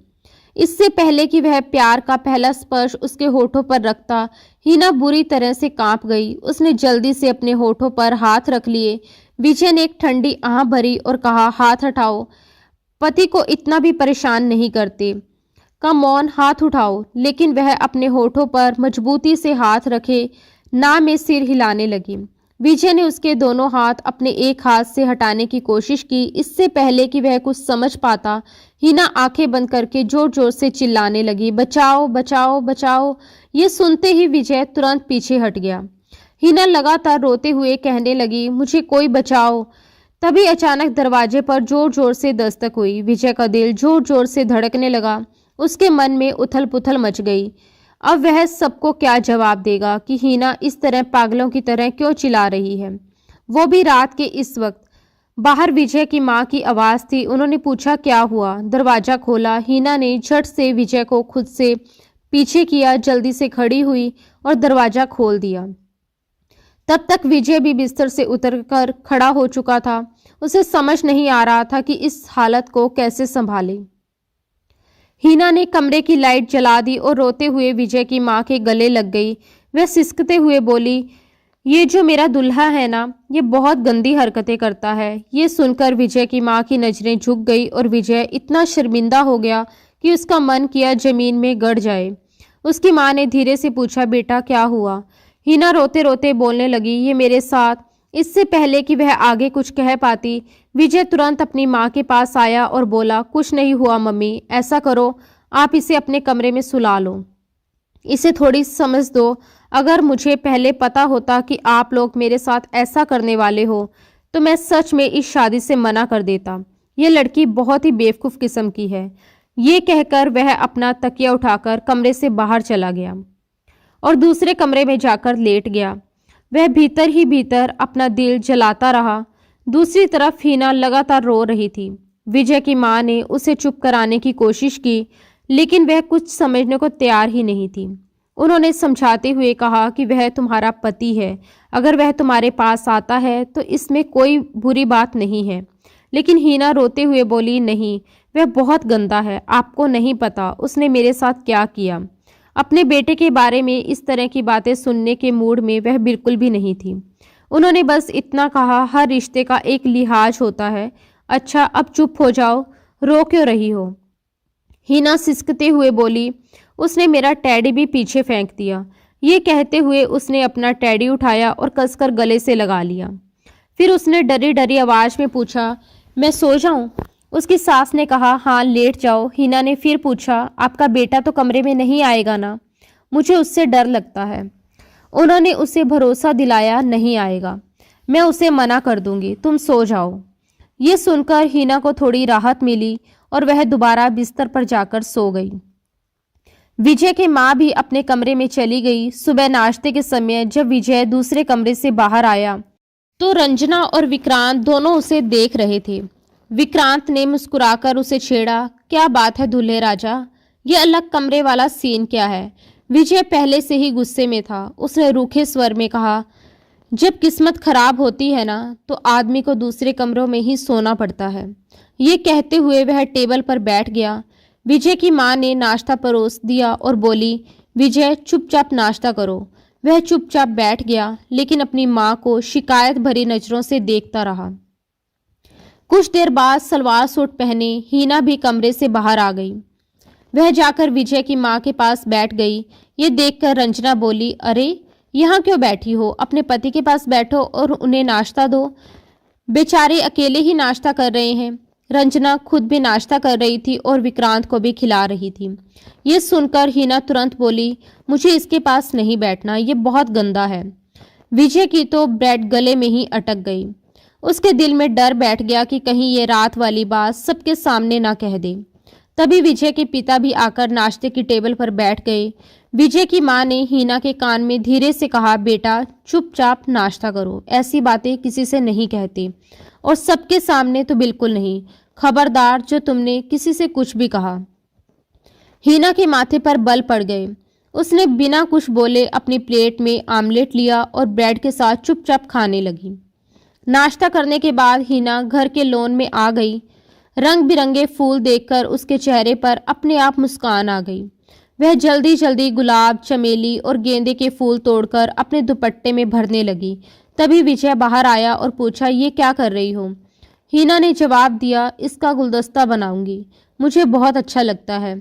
इससे पहले कि वह प्यार का पहला स्पर्श उसके होठों पर रखता, हिना बुरी तरह से कांप गई। उसने जल्दी से अपने होठों पर हाथ रख लिए। विजय ने एक ठंडी आह भरी और कहा, हाथ हटाओ, पति को इतना भी परेशान नहीं करते। कम ऑन, हाथ उठाओ। लेकिन वह अपने होठों पर मजबूती से हाथ रखे ना में सिर हिलाने लगी। विजय ने उसके दोनों हाथ अपने एक हाथ से हटाने की कोशिश की। इससे पहले कि वह कुछ समझ पाता, हिना आंखें बंद करके जोर जोर से चिल्लाने लगी, बचाओ बचाओ बचाओ। ये सुनते ही विजय तुरंत पीछे हट गया। हिना लगातार रोते हुए कहने लगी, मुझे कोई बचाओ। तभी अचानक दरवाजे पर जोर जोर से दस्तक हुई। विजय का दिल जोर जोर से धड़कने लगा। उसके मन में उथल पुथल मच गई। अब वह सबको क्या जवाब देगा कि हिना इस तरह पागलों की तरह क्यों चिल्ला रही है, वो भी रात के इस वक्त। बाहर विजय की माँ की आवाज़ थी। उन्होंने पूछा, क्या हुआ? दरवाज़ा खोला। हिना ने झट से विजय को खुद से पीछे किया, जल्दी से खड़ी हुई और दरवाज़ा खोल दिया। तब तक विजय भी बिस्तर से उतरकर खड़ा हो चुका था। उसे समझ नहीं आ रहा था कि इस हालत को कैसे संभाले। हिना ने कमरे की लाइट जला दी और रोते हुए विजय की माँ के गले लग गई। वह सिसकते हुए बोली, ये जो मेरा दुल्हा है ना, ये बहुत गंदी हरकतें करता है। ये सुनकर विजय की माँ की नजरें झुक गई और विजय इतना शर्मिंदा हो गया कि उसका मन किया जमीन में गड़ जाए। उसकी माँ ने धीरे से पूछा, बेटा क्या हुआ? हिना रोते रोते बोलने लगी, ये मेरे साथ। इससे पहले कि वह आगे कुछ कह पाती, विजय तुरंत अपनी माँ के पास आया और बोला, कुछ नहीं हुआ मम्मी, ऐसा करो, आप इसे अपने कमरे में सुला लो, इसे थोड़ी समझ दो। अगर मुझे पहले पता होता कि आप लोग मेरे साथ ऐसा करने वाले हो तो मैं सच में इस शादी से मना कर देता। ये लड़की बहुत ही बेवकूफ़ किस्म की है। ये कहकर वह अपना तकिया उठाकर कमरे से बाहर चला गया और दूसरे कमरे में जाकर लेट गया। वह भीतर ही भीतर अपना दिल जलाता रहा। दूसरी तरफ हिना लगातार रो रही थी। विजय की माँ ने उसे चुप कराने की कोशिश की, लेकिन वह कुछ समझने को तैयार ही नहीं थी। उन्होंने समझाते हुए कहा कि वह तुम्हारा पति है, अगर वह तुम्हारे पास आता है तो इसमें कोई बुरी बात नहीं है। लेकिन हिना रोते हुए बोली, नहीं, वह बहुत गंदा है, आपको नहीं पता उसने मेरे साथ क्या किया। अपने बेटे के बारे में इस तरह की बातें सुनने के मूड में वह बिल्कुल भी नहीं थी। उन्होंने बस इतना कहा, हर रिश्ते का एक लिहाज होता है। अच्छा, अब चुप हो जाओ, रो क्यों रही हो? हिना सिसकते हुए बोली, उसने मेरा टैडी भी पीछे फेंक दिया। ये कहते हुए उसने अपना टैडी उठाया और कसकर गले से लगा लिया। फिर उसने डरी डरी आवाज में पूछा, मैं सो जाऊं? उसकी सास ने कहा, हाँ लेट जाओ। हिना ने फिर पूछा, आपका बेटा तो कमरे में नहीं आएगा ना? मुझे उससे डर लगता है। उन्होंने उसे भरोसा दिलाया, नहीं आएगा। मैं उसे मना कर दूंगी, तुम सो जाओ। ये सुनकर हीना को थोड़ी राहत मिली और वह दोबारा बिस्तर पर जाकर सो गई। विजय की माँ भी अपने कमरे में चली गई। सुबह नाश्ते के समय जब विजय दूसरे कमरे से बाहर आया तो रंजना और विक्रांत दोनों उसे देख रहे थे। विक्रांत ने मुस्कुराकर उसे छेड़ा, क्या बात है दूल्हे राजा, ये अलग कमरे वाला सीन क्या है? विजय पहले से ही गुस्से में था। उसने रूखे स्वर में कहा, जब किस्मत खराब होती है ना तो आदमी को दूसरे कमरों में ही सोना पड़ता है। ये कहते हुए वह टेबल पर बैठ गया। विजय की माँ ने नाश्ता परोस दिया और बोली, विजय चुपचाप नाश्ता करो। वह चुपचाप बैठ गया लेकिन अपनी माँ को शिकायत भरी नजरों से देखता रहा। कुछ देर बाद सलवार सूट पहने हीना भी कमरे से बाहर आ गई। वह जाकर विजय की माँ के पास बैठ गई। ये देखकर रंजना बोली, अरे यहाँ क्यों बैठी हो? अपने पति के पास बैठो और उन्हें नाश्ता दो। बेचारे अकेले ही नाश्ता कर रहे हैं। रंजना खुद भी नाश्ता कर रही थी और विक्रांत को भी खिला रही थी। ये सुनकर हीना तुरंत बोली, मुझे इसके पास नहीं बैठना, ये बहुत गंदा है। विजय की तो ब्रेड गले में ही अटक गई। उसके दिल में डर बैठ गया कि कहीं ये रात वाली बात सबके सामने ना कह दे। तभी विजय के पिता भी आकर नाश्ते की टेबल पर बैठ गए। विजय की माँ ने हीना के कान में धीरे से कहा, बेटा चुपचाप नाश्ता करो, ऐसी बातें किसी से नहीं कहते और सबके सामने तो बिल्कुल नहीं। खबरदार जो तुमने किसी से कुछ भी कहा। हीना के माथे पर बल पड़ गए। उसने बिना कुछ बोले अपनी प्लेट में आमलेट लिया और ब्रेड के साथ चुपचाप खाने लगी। नाश्ता करने के बाद हीना घर के लॉन में आ गई। रंग बिरंगे फूल देखकर उसके चेहरे पर अपने आप मुस्कान आ गई। वह जल्दी जल्दी गुलाब, चमेली और गेंदे के फूल तोड़कर अपने दुपट्टे में भरने लगी। तभी विजय बाहर आया और पूछा, ये क्या कर रही हो? हीना ने जवाब दिया, इसका गुलदस्ता बनाऊंगी, मुझे बहुत अच्छा लगता है।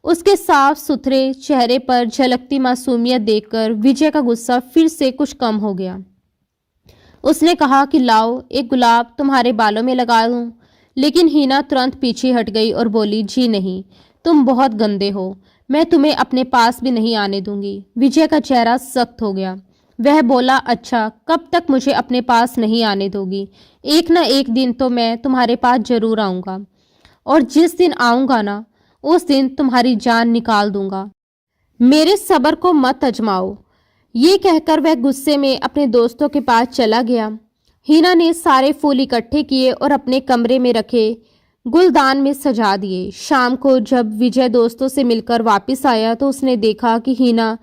उसके साफ सुथरे चेहरे पर झलकती मासूमियत देखकर विजय का गुस्सा फिर से कुछ कम हो गया। उसने कहा कि लाओ एक गुलाब तुम्हारे बालों में लगा दूं। लेकिन हीना तुरंत पीछे हट गई और बोली, जी नहीं, तुम बहुत गंदे हो, मैं तुम्हें अपने पास भी नहीं आने दूंगी। विजय का चेहरा सख्त हो गया। वह बोला, अच्छा कब तक मुझे अपने पास नहीं आने दोगी? एक ना एक दिन तो मैं तुम्हारे पास जरूर आऊँगा और जिस दिन आऊँगा ना उस दिन तुम्हारी जान निकाल दूंगा। मेरे सब्र को मत आजमाओ। ये कहकर वह गुस्से में अपने दोस्तों के पास चला गया। हीना ने सारे फूल इकट्ठे किए और अपने कमरे में रखे गुलदान में सजा दिए। शाम को जब विजय दोस्तों से मिलकर वापस आया तो उसने देखा कि हीना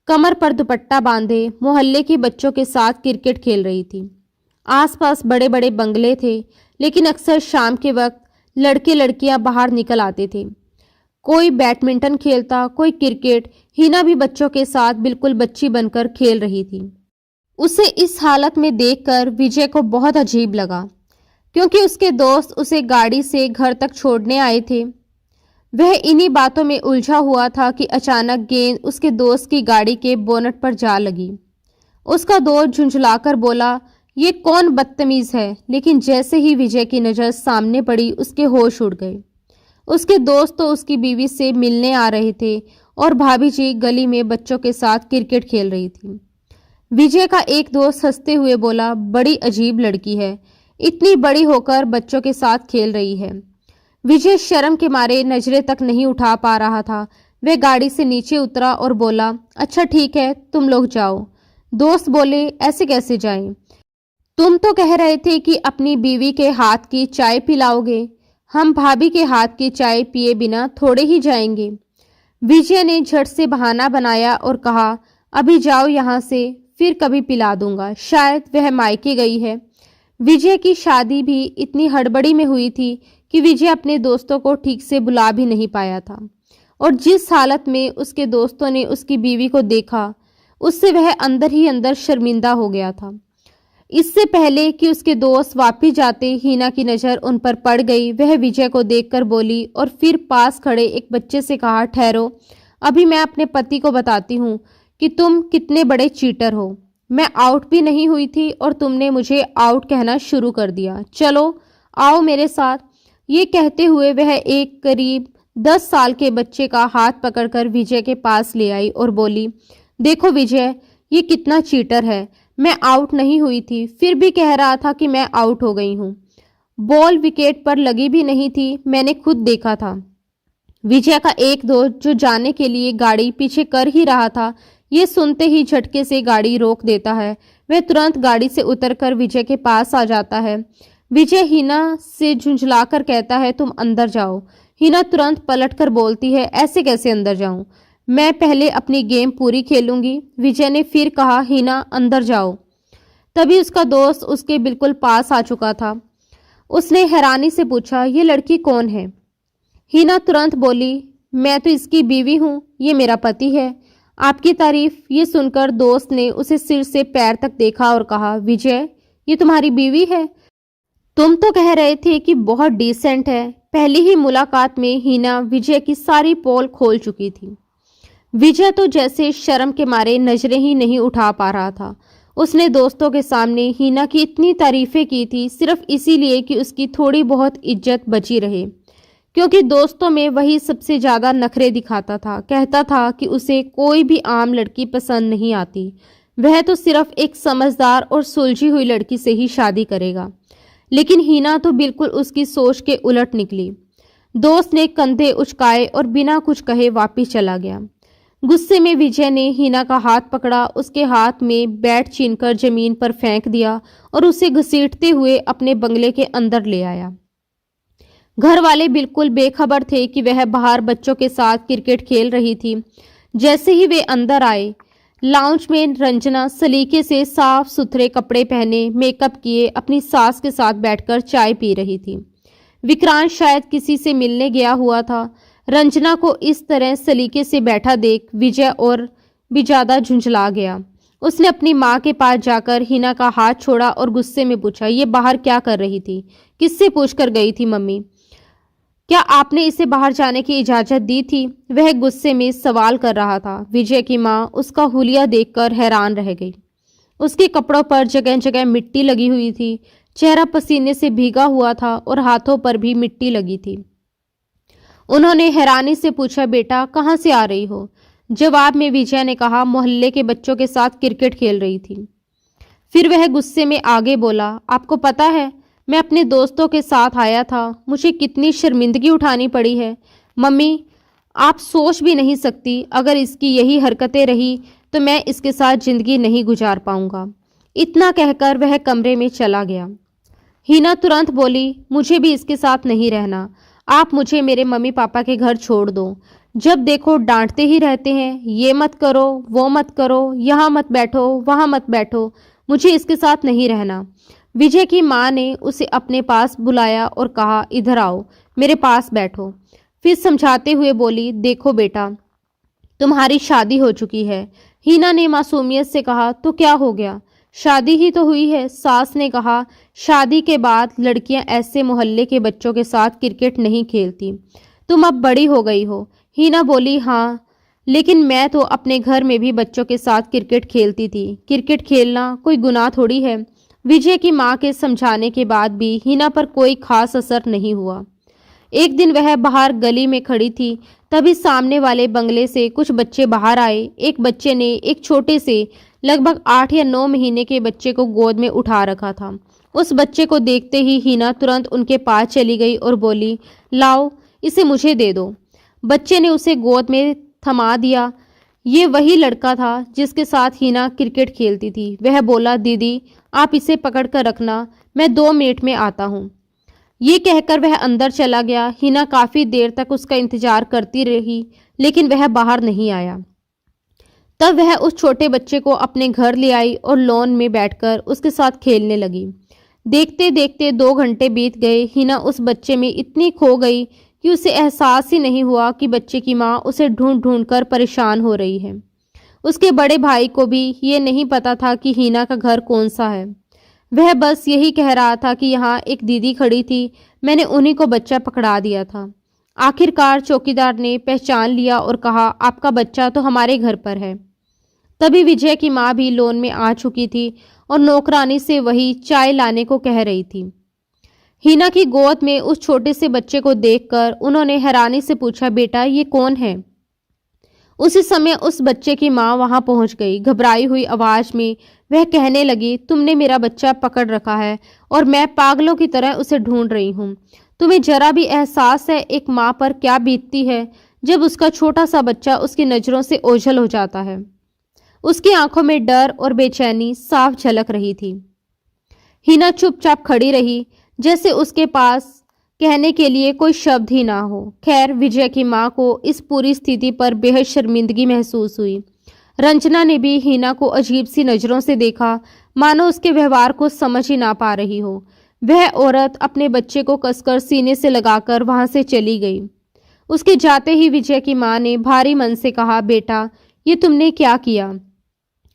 कमर पर दुपट्टा बांधे मोहल्ले के बच्चों के साथ क्रिकेट खेल रही थी। आसपास बड़े बड़े बंगले थे लेकिन अक्सर शाम के वक्त लड़के लड़कियां बाहर निकल आते थे। कोई बैडमिंटन खेलता, कोई क्रिकेट। हीना भी बच्चों के साथ बिल्कुल बच्ची बनकर खेल रही थी। उसे इस हालत में देखकर विजय को बहुत अजीब लगा क्योंकि उसके दोस्त उसे गाड़ी से घर तक छोड़ने आए थे। वह इन्हीं बातों में उलझा हुआ था कि अचानक गेंद उसके दोस्त की गाड़ी के बोनट पर जा लगी। उसका दोस्त झुंझलाकर बोला, ये कौन बदतमीज है? लेकिन जैसे ही विजय की नज़र सामने पड़ी उसके होश उड़ गए। उसके दोस्त तो उसकी बीवी से मिलने आ रहे थे और भाभी जी गली में बच्चों के साथ क्रिकेट खेल रही थी। विजय का एक दोस्त हंसते हुए बोला, बड़ी अजीब लड़की है, इतनी बड़ी होकर बच्चों के साथ खेल रही है। विजय शर्म के मारे नजरें तक नहीं उठा पा रहा था। वह गाड़ी से नीचे उतरा और बोला, अच्छा ठीक है, तुम लोग जाओ। दोस्त बोले, ऐसे कैसे जाएं? तुम तो कह रहे थे कि अपनी बीवी के हाथ की चाय पिलाओगे। हम भाभी के हाथ की चाय पिए बिना थोड़े ही जाएंगे। विजय ने झट से बहाना बनाया और कहा, अभी जाओ यहाँ से, फिर कभी पिला दूंगा। शायद वह मायके गई है। विजय की शादी भी इतनी हड़बड़ी में हुई थी कि विजय अपने दोस्तों को ठीक से बुला भी नहीं पाया था और जिस हालत में उसके दोस्तों ने उसकी बीवी को देखा उससे वह अंदर ही अंदर शर्मिंदा हो गया था। इससे पहले कि उसके दोस्त वापिस जाते हीना की नज़र उन पर पड़ गई। वह विजय को देखकर बोली और फिर पास खड़े एक बच्चे से कहा, ठहरो, अभी मैं अपने पति को बताती हूँ कि तुम कितने बड़े चीटर हो। मैं आउट भी नहीं हुई थी और तुमने मुझे आउट कहना शुरू कर दिया। चलो आओ मेरे साथ। ये कहते हुए वह एक करीब 10 साल के बच्चे का हाथ पकड़कर विजय के पास ले आई और बोली, देखो विजय, ये कितना चीटर है। मैं आउट नहीं हुई थी, फिर भी कह रहा था कि मैं आउट हो गई हूँ। बॉल विकेट पर लगी भी नहीं थी, मैंने खुद देखा था। विजय का एक दोस्त जो जाने के लिए गाड़ी पीछे कर ही रहा था, ये सुनते ही झटके से गाड़ी रोक देता है। वह तुरंत गाड़ी से उतरकर विजय के पास आ जाता है। विजय हिना से झुंझलाकर कहता है, तुम अंदर जाओ। हिना तुरंत पलटकर बोलती है, ऐसे कैसे अंदर जाऊं? मैं पहले अपनी गेम पूरी खेलूंगी। विजय ने फिर कहा, हिना अंदर जाओ। तभी उसका दोस्त उसके बिल्कुल पास आ चुका था। उसने हैरानी से पूछा, ये लड़की कौन है? हिना तुरंत बोली, मैं तो इसकी बीवी हूँ, ये मेरा पति है। आपकी तारीफ? ये सुनकर दोस्त ने उसे सिर से पैर तक देखा और कहा, विजय ये तुम्हारी बीवी है? तुम तो कह रहे थे कि बहुत डिसेंट है। पहली ही मुलाकात में हिना विजय की सारी पोल खोल चुकी थी। विजय तो जैसे शर्म के मारे नजरें ही नहीं उठा पा रहा था। उसने दोस्तों के सामने हिना की इतनी तारीफें की थी सिर्फ इसीलिए कि उसकी थोड़ी बहुत इज्जत बची रहे, क्योंकि दोस्तों में वही सबसे ज़्यादा नखरे दिखाता था। कहता था कि उसे कोई भी आम लड़की पसंद नहीं आती, वह तो सिर्फ एक समझदार और सुलझी हुई लड़की से ही शादी करेगा। लेकिन हिना तो बिल्कुल उसकी सोच के उलट निकली। दोस्त ने कंधे उचकाए और बिना कुछ कहे वापिस चला गया। गुस्से में विजय ने हिना का हाथ पकड़ा, उसके हाथ में बैट छीनकर जमीन पर फेंक दिया और उसे घसीटते हुए अपने बंगले के अंदर ले आया। घर वाले बिल्कुल बेखबर थे कि वह बाहर बच्चों के साथ क्रिकेट खेल रही थी। जैसे ही वे अंदर आए, लाउंज में रंजना सलीके से साफ सुथरे कपड़े पहने, मेकअप किए, अपनी सास के साथ बैठकर चाय पी रही थी। विक्रांत शायद किसी से मिलने गया हुआ था। रंजना को इस तरह सलीके से बैठा देख विजय और भी ज्यादा झुंझला गया। उसने अपनी माँ के पास जाकर हिना का हाथ छोड़ा और गुस्से में पूछा, ये बाहर क्या कर रही थी? किससे पूछकर गई थी मम्मी? क्या आपने इसे बाहर जाने की इजाजत दी थी? वह गुस्से में सवाल कर रहा था। विजय की माँ उसका हुलिया देखकर हैरान रह गई। उसके कपड़ों पर जगह जगह मिट्टी लगी हुई थी, चेहरा पसीने से भीगा हुआ था और हाथों पर भी मिट्टी लगी थी। उन्होंने हैरानी से पूछा, बेटा कहाँ से आ रही हो? जवाब में विजय ने कहा, मोहल्ले के बच्चों के साथ क्रिकेट खेल रही थी। फिर वह गुस्से में आगे बोला, आपको पता है मैं अपने दोस्तों के साथ आया था, मुझे कितनी शर्मिंदगी उठानी पड़ी है। मम्मी आप सोच भी नहीं सकती, अगर इसकी यही हरकतें रही तो मैं इसके साथ जिंदगी नहीं गुजार पाऊंगा। इतना कहकर वह कमरे में चला गया। हिना तुरंत बोली, मुझे भी इसके साथ नहीं रहना। आप मुझे मेरे मम्मी पापा के घर छोड़ दो। जब देखो डांटते ही रहते हैं, ये मत करो, वो मत करो, यहाँ मत बैठो, वहाँ मत बैठो। मुझे इसके साथ नहीं रहना। विजय की माँ ने उसे अपने पास बुलाया और कहा, इधर आओ, मेरे पास बैठो। फिर समझाते हुए बोली, देखो बेटा तुम्हारी शादी हो चुकी है। हिना ने मासूमियत से कहा, तो क्या हो गया, शादी ही तो हुई है। सास ने कहा, शादी के बाद लड़कियां ऐसे मोहल्ले के बच्चों के साथ क्रिकेट नहीं खेलती। तुम अब बड़ी हो गई हो। हिना बोली, हाँ लेकिन मैं तो अपने घर में भी बच्चों के साथ क्रिकेट खेलती थी। क्रिकेट खेलना कोई गुनाह थोड़ी है। विजय की माँ के समझाने के बाद भी हिना पर कोई खास असर नहीं हुआ। एक दिन वह बाहर गली में खड़ी थी, तभी सामने वाले बंगले से कुछ बच्चे बाहर आए। एक बच्चे ने एक छोटे से लगभग 8 या 9 महीने के बच्चे को गोद में उठा रखा था। उस बच्चे को देखते ही हिना तुरंत उनके पास चली गई और बोली, लाओ इसे मुझे दे दो। बच्चे ने उसे गोद में थमा दिया। ये वही लड़का था जिसके साथ हिना क्रिकेट खेलती थी। वह बोला, दीदी आप इसे पकड़ कर रखना, मैं 2 मिनट में आता हूँ। ये कहकर वह अंदर चला गया। हिना काफ़ी देर तक उसका इंतजार करती रही, लेकिन वह बाहर नहीं आया। तब वह उस छोटे बच्चे को अपने घर ले आई और लॉन में बैठकर उसके साथ खेलने लगी। देखते देखते 2 घंटे बीत गए। हिना उस बच्चे में इतनी खो गई कि उसे एहसास ही नहीं हुआ कि बच्चे की माँ उसे ढूंढ ढूंढ कर परेशान हो रही है। उसके बड़े भाई को भी ये नहीं पता था कि हिना का घर कौन सा है। वह बस यही कह रहा था कि यहाँ एक दीदी खड़ी थी, मैंने उन्हीं को बच्चा पकड़ा दिया था। आखिरकार चौकीदार ने पहचान लिया और कहा, आपका बच्चा तो हमारे घर पर है। तभी विजय की माँ भी लॉन में आ चुकी थी और नौकरानी से वही चाय लाने को कह रही थी। हिना की गोद में उस छोटे से बच्चे को देखकर उन्होंने हैरानी से पूछा, बेटा ये कौन है? उसी समय उस बच्चे की माँ वहां पहुंच गई। घबराई हुई आवाज में वह कहने लगी, तुमने मेरा बच्चा पकड़ रखा है और मैं पागलों की तरह उसे ढूंढ रही हूँ। तुम्हें जरा भी एहसास है एक माँ पर क्या बीतती है जब उसका छोटा सा बच्चा उसकी नज़रों से ओझल हो जाता है। उसकी आंखों में डर और बेचैनी साफ झलक रही थी। हिना चुपचाप खड़ी रही, जैसे उसके पास कहने के लिए कोई शब्द ही ना हो। खैर, विजय की माँ को इस पूरी स्थिति पर बेहद शर्मिंदगी महसूस हुई। रंजना ने भी हिना को अजीब सी नज़रों से देखा, मानो उसके व्यवहार को समझ ही ना पा रही हो। वह औरत अपने बच्चे को कसकर सीने से लगाकर वहां से चली गई। उसके जाते ही विजय की माँ ने भारी मन से कहा, बेटा, ये तुमने क्या किया?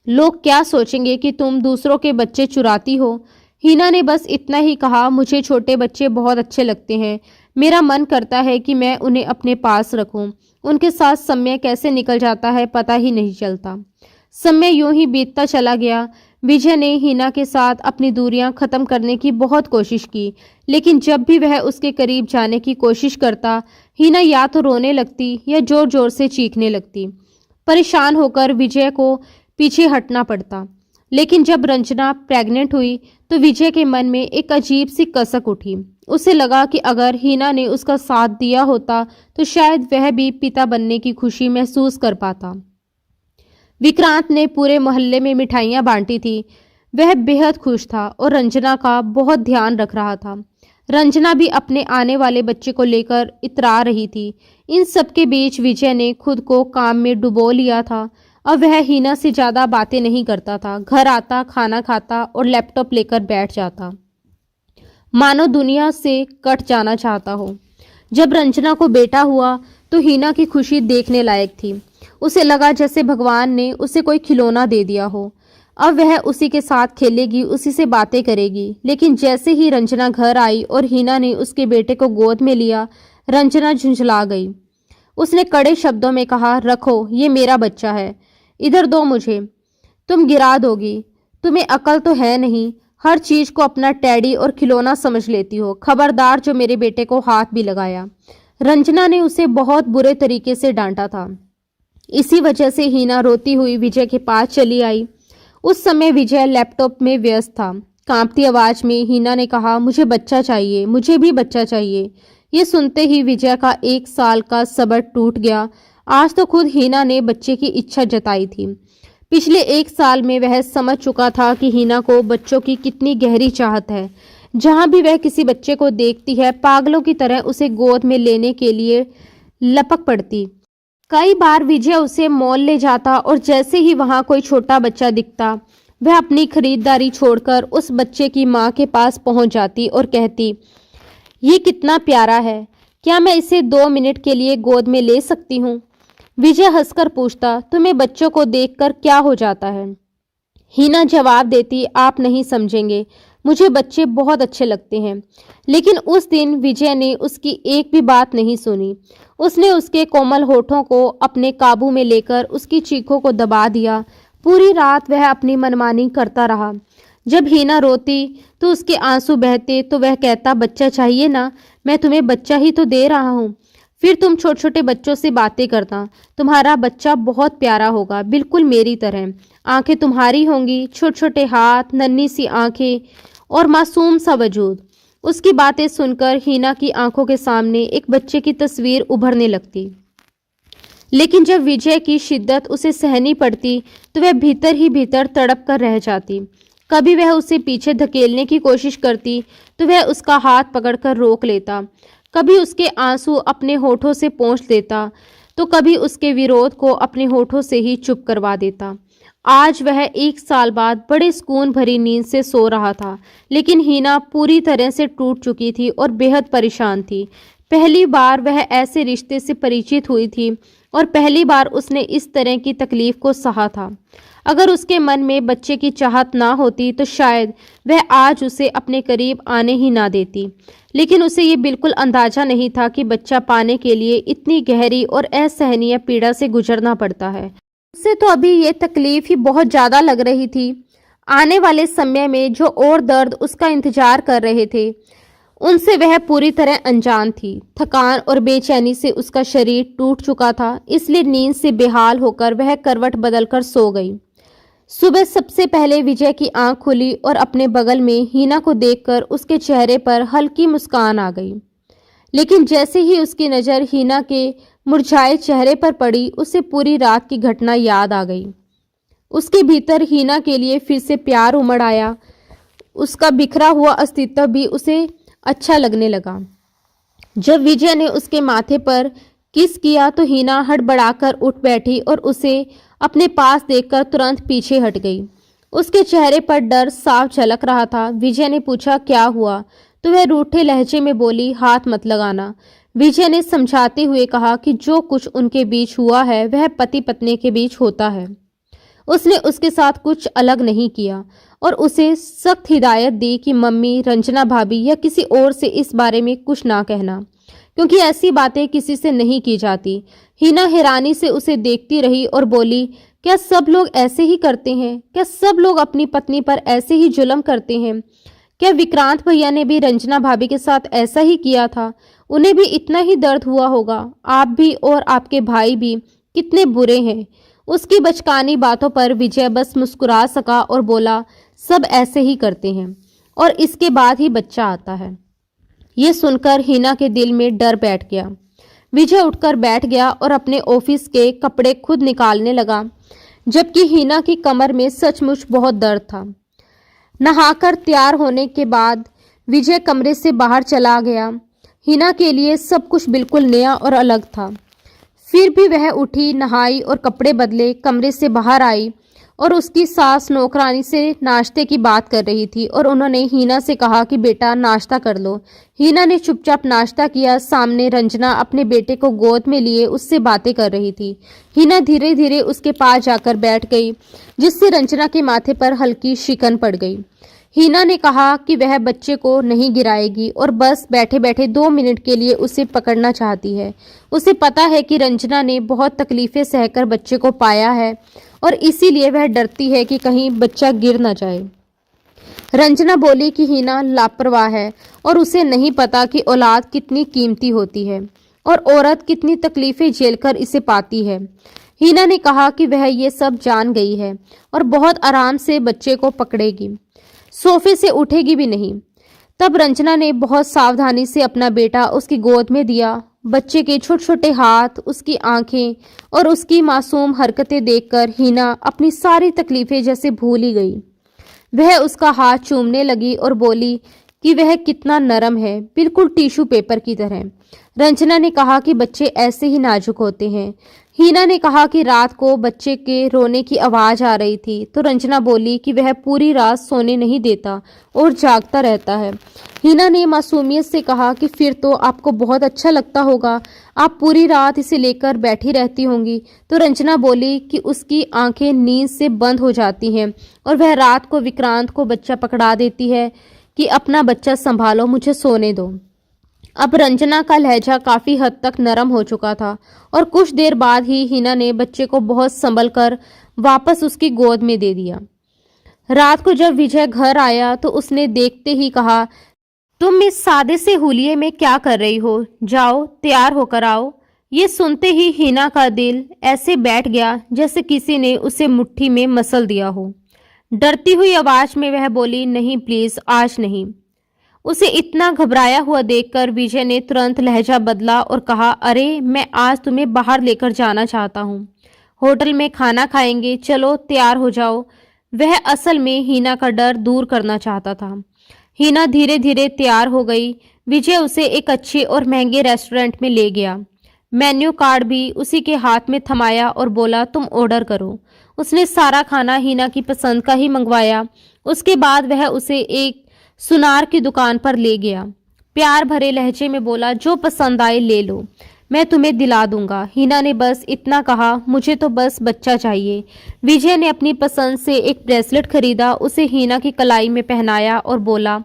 लोग क्या सोचेंगे कि तुम दूसरों के बच्चे चुराती हो? हिना ने बस इतना ही कहा, मुझे छोटे बच्चे बहुत अच्छे लगते हैं। मेरा मन करता है कि मैं उन्हें अपने पास रखूं। उनके साथ समय कैसे निकल जाता है पता ही नहीं चलता। समय यूं ही बीतता चला गया। विजय ने हिना के साथ अपनी दूरियां खत्म करने की बहुत कोशिश की, लेकिन जब भी वह उसके करीब जाने की कोशिश करता, हिना या तो रोने लगती या जोर जोर से चीखने लगती। परेशान होकर विजय को पीछे हटना पड़ता। लेकिन जब रंजना प्रेग्नेंट हुई तो विजय के मन में एक अजीब सी कसक उठी। उसे लगा कि अगर हिना ने उसका साथ दिया होता तो शायद वह भी पिता बनने की खुशी महसूस कर पाता। विक्रांत ने पूरे मोहल्ले में मिठाइयाँ बांटी थी। वह बेहद खुश था और रंजना का बहुत ध्यान रख रहा था। रंजना भी अपने आने वाले बच्चे को लेकर इतरा रही थी। इन सब के बीच विजय ने खुद को काम में डुबो लिया था। अब वह हिना से ज़्यादा बातें नहीं करता था। घर आता, खाना खाता और लैपटॉप लेकर बैठ जाता, मानो दुनिया से कट जाना चाहता हो। जब रंजना को बेटा हुआ तो हिना की खुशी देखने लायक थी। उसे लगा जैसे भगवान ने उसे कोई खिलौना दे दिया हो। अब वह उसी के साथ खेलेगी, उसी से बातें करेगी। लेकिन जैसे ही रंजना घर आई और हिना ने उसके बेटे को गोद में लिया, रंजना झुंझला गई। उसने कड़े शब्दों में कहा, रखो, ये मेरा बच्चा है, इधर दो मुझे। तुम गिरा दोगी। तुम्हें अकल तो है नहीं, हर चीज को अपना टैडी और खिलौना समझ लेती हो। खबरदार जो मेरे बेटे को हाथ भी लगाया। रंजना ने उसे बहुत बुरे तरीके से डांटा था। इसी वजह से हिना रोती हुई विजय के पास चली आई। उस समय विजय लैपटॉप में व्यस्त था। कांपती आवाज में हिना ने कहा, मुझे बच्चा चाहिए, मुझे भी बच्चा चाहिए। ये सुनते ही विजय का 1 साल का सब्र टूट गया। आज तो खुद हिना ने बच्चे की इच्छा जताई थी। पिछले 1 साल में वह समझ चुका था कि हिना को बच्चों की कितनी गहरी चाहत है। जहां भी वह किसी बच्चे को देखती है, पागलों की तरह उसे गोद में लेने के लिए लपक पड़ती। कई बार विजय उसे मॉल ले जाता और जैसे ही वहां कोई छोटा बच्चा दिखता, वह अपनी खरीदारी छोड़कर उस बच्चे की माँ के पास पहुंच जाती और कहती, ये कितना प्यारा है, क्या मैं इसे 2 मिनट के लिए गोद में ले सकती हूँ? विजय हंसकर पूछता, तुम्हें बच्चों को देखकर क्या हो जाता है? हिना जवाब देती, आप नहीं समझेंगे, मुझे बच्चे बहुत अच्छे लगते हैं। लेकिन उस दिन विजय ने उसकी एक भी बात नहीं सुनी। उसने उसके कोमल होठों को अपने काबू में लेकर उसकी चीखों को दबा दिया। पूरी रात वह अपनी मनमानी करता रहा। जब हिना रोती तो उसके आंसू बहते तो वह कहता, बच्चा चाहिए ना, मैं तुम्हें बच्चा ही तो दे रहा हूँ। फिर तुम छोटे छोटे बच्चों से बातें करता। तुम्हारा बच्चा बहुत प्यारा होगा, बिल्कुल मेरी तरह। आंखें तुम्हारी होंगी, छोटे छोटे हाथ, नन्ही सी आंखें और मासूम सा वजूद। उसकी बातें सुनकर हिना की आंखों के सामने एक बच्चे की तस्वीर उभरने लगती। लेकिन जब विजय की शिद्दत उसे सहनी पड़ती तो वह भीतर ही भीतर तड़प कर रह जाती। कभी वह उसे पीछे धकेलने की कोशिश करती तो वह उसका हाथ पकड़कर रोक लेता। कभी उसके आंसू अपने होठों से पोंछ देता तो कभी उसके विरोध को अपने होठों से ही चुप करवा देता। आज वह 1 साल बाद बड़े सुकून भरी नींद से सो रहा था, लेकिन हिना पूरी तरह से टूट चुकी थी और बेहद परेशान थी। पहली बार वह ऐसे रिश्ते से परिचित हुई थी और पहली बार उसने इस तरह की तकलीफ को सहा था। अगर उसके मन में बच्चे की चाहत ना होती तो शायद वह आज उसे अपने करीब आने ही ना देती। लेकिन उसे ये बिल्कुल अंदाजा नहीं था कि बच्चा पाने के लिए इतनी गहरी और असहनीय पीड़ा से गुजरना पड़ता है। उसे तो अभी ये तकलीफ ही बहुत ज़्यादा लग रही थी। आने वाले समय में जो और दर्द उसका इंतजार कर रहे थे, उनसे वह पूरी तरह अनजान थी। थकान और बेचैनी से उसका शरीर टूट चुका था, इसलिए नींद से बेहाल होकर वह करवट बदलकर सो गई। सुबह सबसे पहले विजय की आंख खुली और अपने बगल में हीना को देखकर उसके चेहरे पर हल्की मुस्कान आ गई। लेकिन जैसे ही उसकी नज़र हीना के मुरझाए चेहरे पर पड़ी, उसे पूरी रात की घटना याद आ गई। उसके भीतर हीना के लिए फिर से प्यार उमड़ आया। उसका बिखरा हुआ अस्तित्व भी उसे अच्छा लगने लगा। जब विजय ने उसके माथे पर किस किया तो हीना हड़बड़ाकर उठ बैठी और उसे अपने पास देखकर तुरंत पीछे हट गई। उसके चेहरे पर डर साफ झलक रहा था। विजय ने पूछा, क्या हुआ? तो वह रूठे लहजे में बोली, हाथ मत लगाना। विजय ने समझाते हुए कहा कि जो कुछ उनके बीच हुआ है वह पति पत्नी के बीच होता है। उसने उसके साथ कुछ अलग नहीं किया और उसे सख्त हिदायत दी कि मम्मी, रंजना भाभी या किसी और से इस बारे में कुछ ना कहना, क्योंकि ऐसी बातें किसी से नहीं की जाती। हीना हैरानी से उसे देखती रही और बोली, क्या सब लोग ऐसे ही करते हैं? क्या सब लोग अपनी पत्नी पर ऐसे ही जुल्म करते हैं? क्या विक्रांत भैया ने भी रंजना भाभी के साथ ऐसा ही किया था? उन्हें भी इतना ही दर्द हुआ होगा। आप भी और आपके भाई भी कितने बुरे हैं। उसकी बचकानी बातों पर विजय बस मुस्कुरा सका और बोला, सब ऐसे ही करते हैं और इसके बाद ही बच्चा आता है। ये सुनकर हीना के दिल में डर बैठ गया। विजय उठकर बैठ गया और अपने ऑफिस के कपड़े खुद निकालने लगा, जबकि हीना की कमर में सचमुच बहुत दर्द था। नहाकर तैयार होने के बाद विजय कमरे से बाहर चला गया। हीना के लिए सब कुछ बिल्कुल नया और अलग था। फिर भी वह उठी, नहाई और कपड़े बदले कमरे से बाहर आई और उसकी सास नौकरानी से नाश्ते की बात कर रही थी और उन्होंने हीना से कहा कि बेटा नाश्ता कर लो। हीना ने चुपचाप नाश्ता किया। सामने रंजना अपने बेटे को गोद में लिए उससे बातें कर रही थी। हीना धीरे धीरे उसके पास जाकर बैठ गई, जिससे रंजना के माथे पर हल्की शिकन पड़ गई। हीना ने कहा कि वह बच्चे को नहीं गिराएगी और बस बैठे बैठे 2 मिनट के लिए उसे पकड़ना चाहती है। उसे पता है कि रंजना ने बहुत तकलीफें सहकर बच्चे को पाया है और इसीलिए वह डरती है कि कहीं बच्चा गिर न जाए। रंजना बोली कि हीना लापरवाह है और उसे नहीं पता कि औलाद कितनी कीमती होती है और औरत कितनी तकलीफें झेलकर इसे पाती है। हीना ने कहा कि वह ये सब जान गई है और बहुत आराम से बच्चे को पकड़ेगी, सोफे से उठेगी भी नहीं। तब रंजना ने बहुत सावधानी से अपना बेटा उसकी गोद में दिया। बच्चे के छोटे छोटे हाथ, उसकी आंखें और उसकी मासूम हरकतें देखकर हीना अपनी सारी तकलीफें जैसे भूल ही गई। वह उसका हाथ चूमने लगी और बोली कि वह कितना नरम है, बिल्कुल टिश्यू पेपर की तरह। रंजना ने कहा कि बच्चे ऐसे ही नाजुक होते हैं। हीना ने कहा कि रात को बच्चे के रोने की आवाज़ आ रही थी तो रंजना बोली कि वह पूरी रात सोने नहीं देता और जागता रहता है। हीना ने मासूमियत से कहा कि फिर तो आपको बहुत अच्छा लगता होगा, आप पूरी रात इसे लेकर बैठी रहती होंगी। तो रंजना बोली कि उसकी आंखें नींद से बंद हो जाती हैं और वह रात को विक्रांत को बच्चा पकड़ा देती है कि अपना बच्चा संभालो, मुझे सोने दो। अब रंजना का लहजा काफ़ी हद तक नरम हो चुका था और कुछ देर बाद ही हीना ने बच्चे को बहुत संभल कर वापस उसकी गोद में दे दिया। रात को जब विजय घर आया तो उसने देखते ही कहा, तुम इस सादे से हुलिये में क्या कर रही हो? जाओ तैयार होकर आओ। ये सुनते ही हीना का दिल ऐसे बैठ गया जैसे किसी ने उसे मुट्ठी में मसल दिया हो। डरती हुई आवाज में वह बोली, नहीं प्लीज, आज नहीं। उसे इतना घबराया हुआ देखकर विजय ने तुरंत लहजा बदला और कहा, अरे मैं आज तुम्हें बाहर लेकर जाना चाहता हूँ, होटल में खाना खाएंगे, चलो तैयार हो जाओ। वह असल में हीना का डर दूर करना चाहता था। हीना धीरे धीरे तैयार हो गई। विजय उसे एक अच्छे और महंगे रेस्टोरेंट में ले गया। मेन्यू कार्ड भी उसी के हाथ में थमाया और बोला, तुम ऑर्डर करो। उसने सारा खाना हीना की पसंद का ही मंगवाया। उसके बाद वह उसे एक सुनार की दुकान पर ले गया। प्यार भरे लहजे में बोला, जो पसंद आए ले लो, मैं तुम्हें दिला दूंगा। हीना ने बस इतना कहा, मुझे तो बस बच्चा चाहिए। विजय ने अपनी पसंद से एक ब्रेसलेट खरीदा, उसे हीना की कलाई में पहनाया और बोला,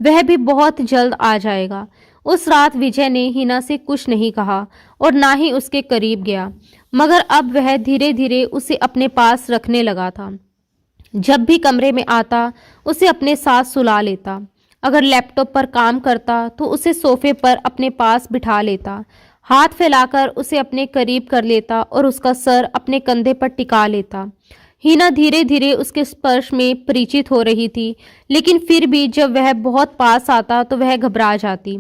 वह भी बहुत जल्द आ जाएगा। उस रात विजय ने हीना से कुछ नहीं कहा और ना ही उसके करीब गया, मगर अब वह धीरे धीरे उसे अपने पास रखने लगा था। जब भी कमरे में आता उसे अपने साथ सुला लेता। अगर लैपटॉप पर काम करता तो उसे सोफे पर अपने पास बिठा लेता, हाथ फैलाकर उसे अपने करीब कर लेता और उसका सर अपने कंधे पर टिका लेता। हीना धीरे धीरे उसके स्पर्श में परिचित हो रही थी, लेकिन फिर भी जब वह बहुत पास आता तो वह घबरा जाती।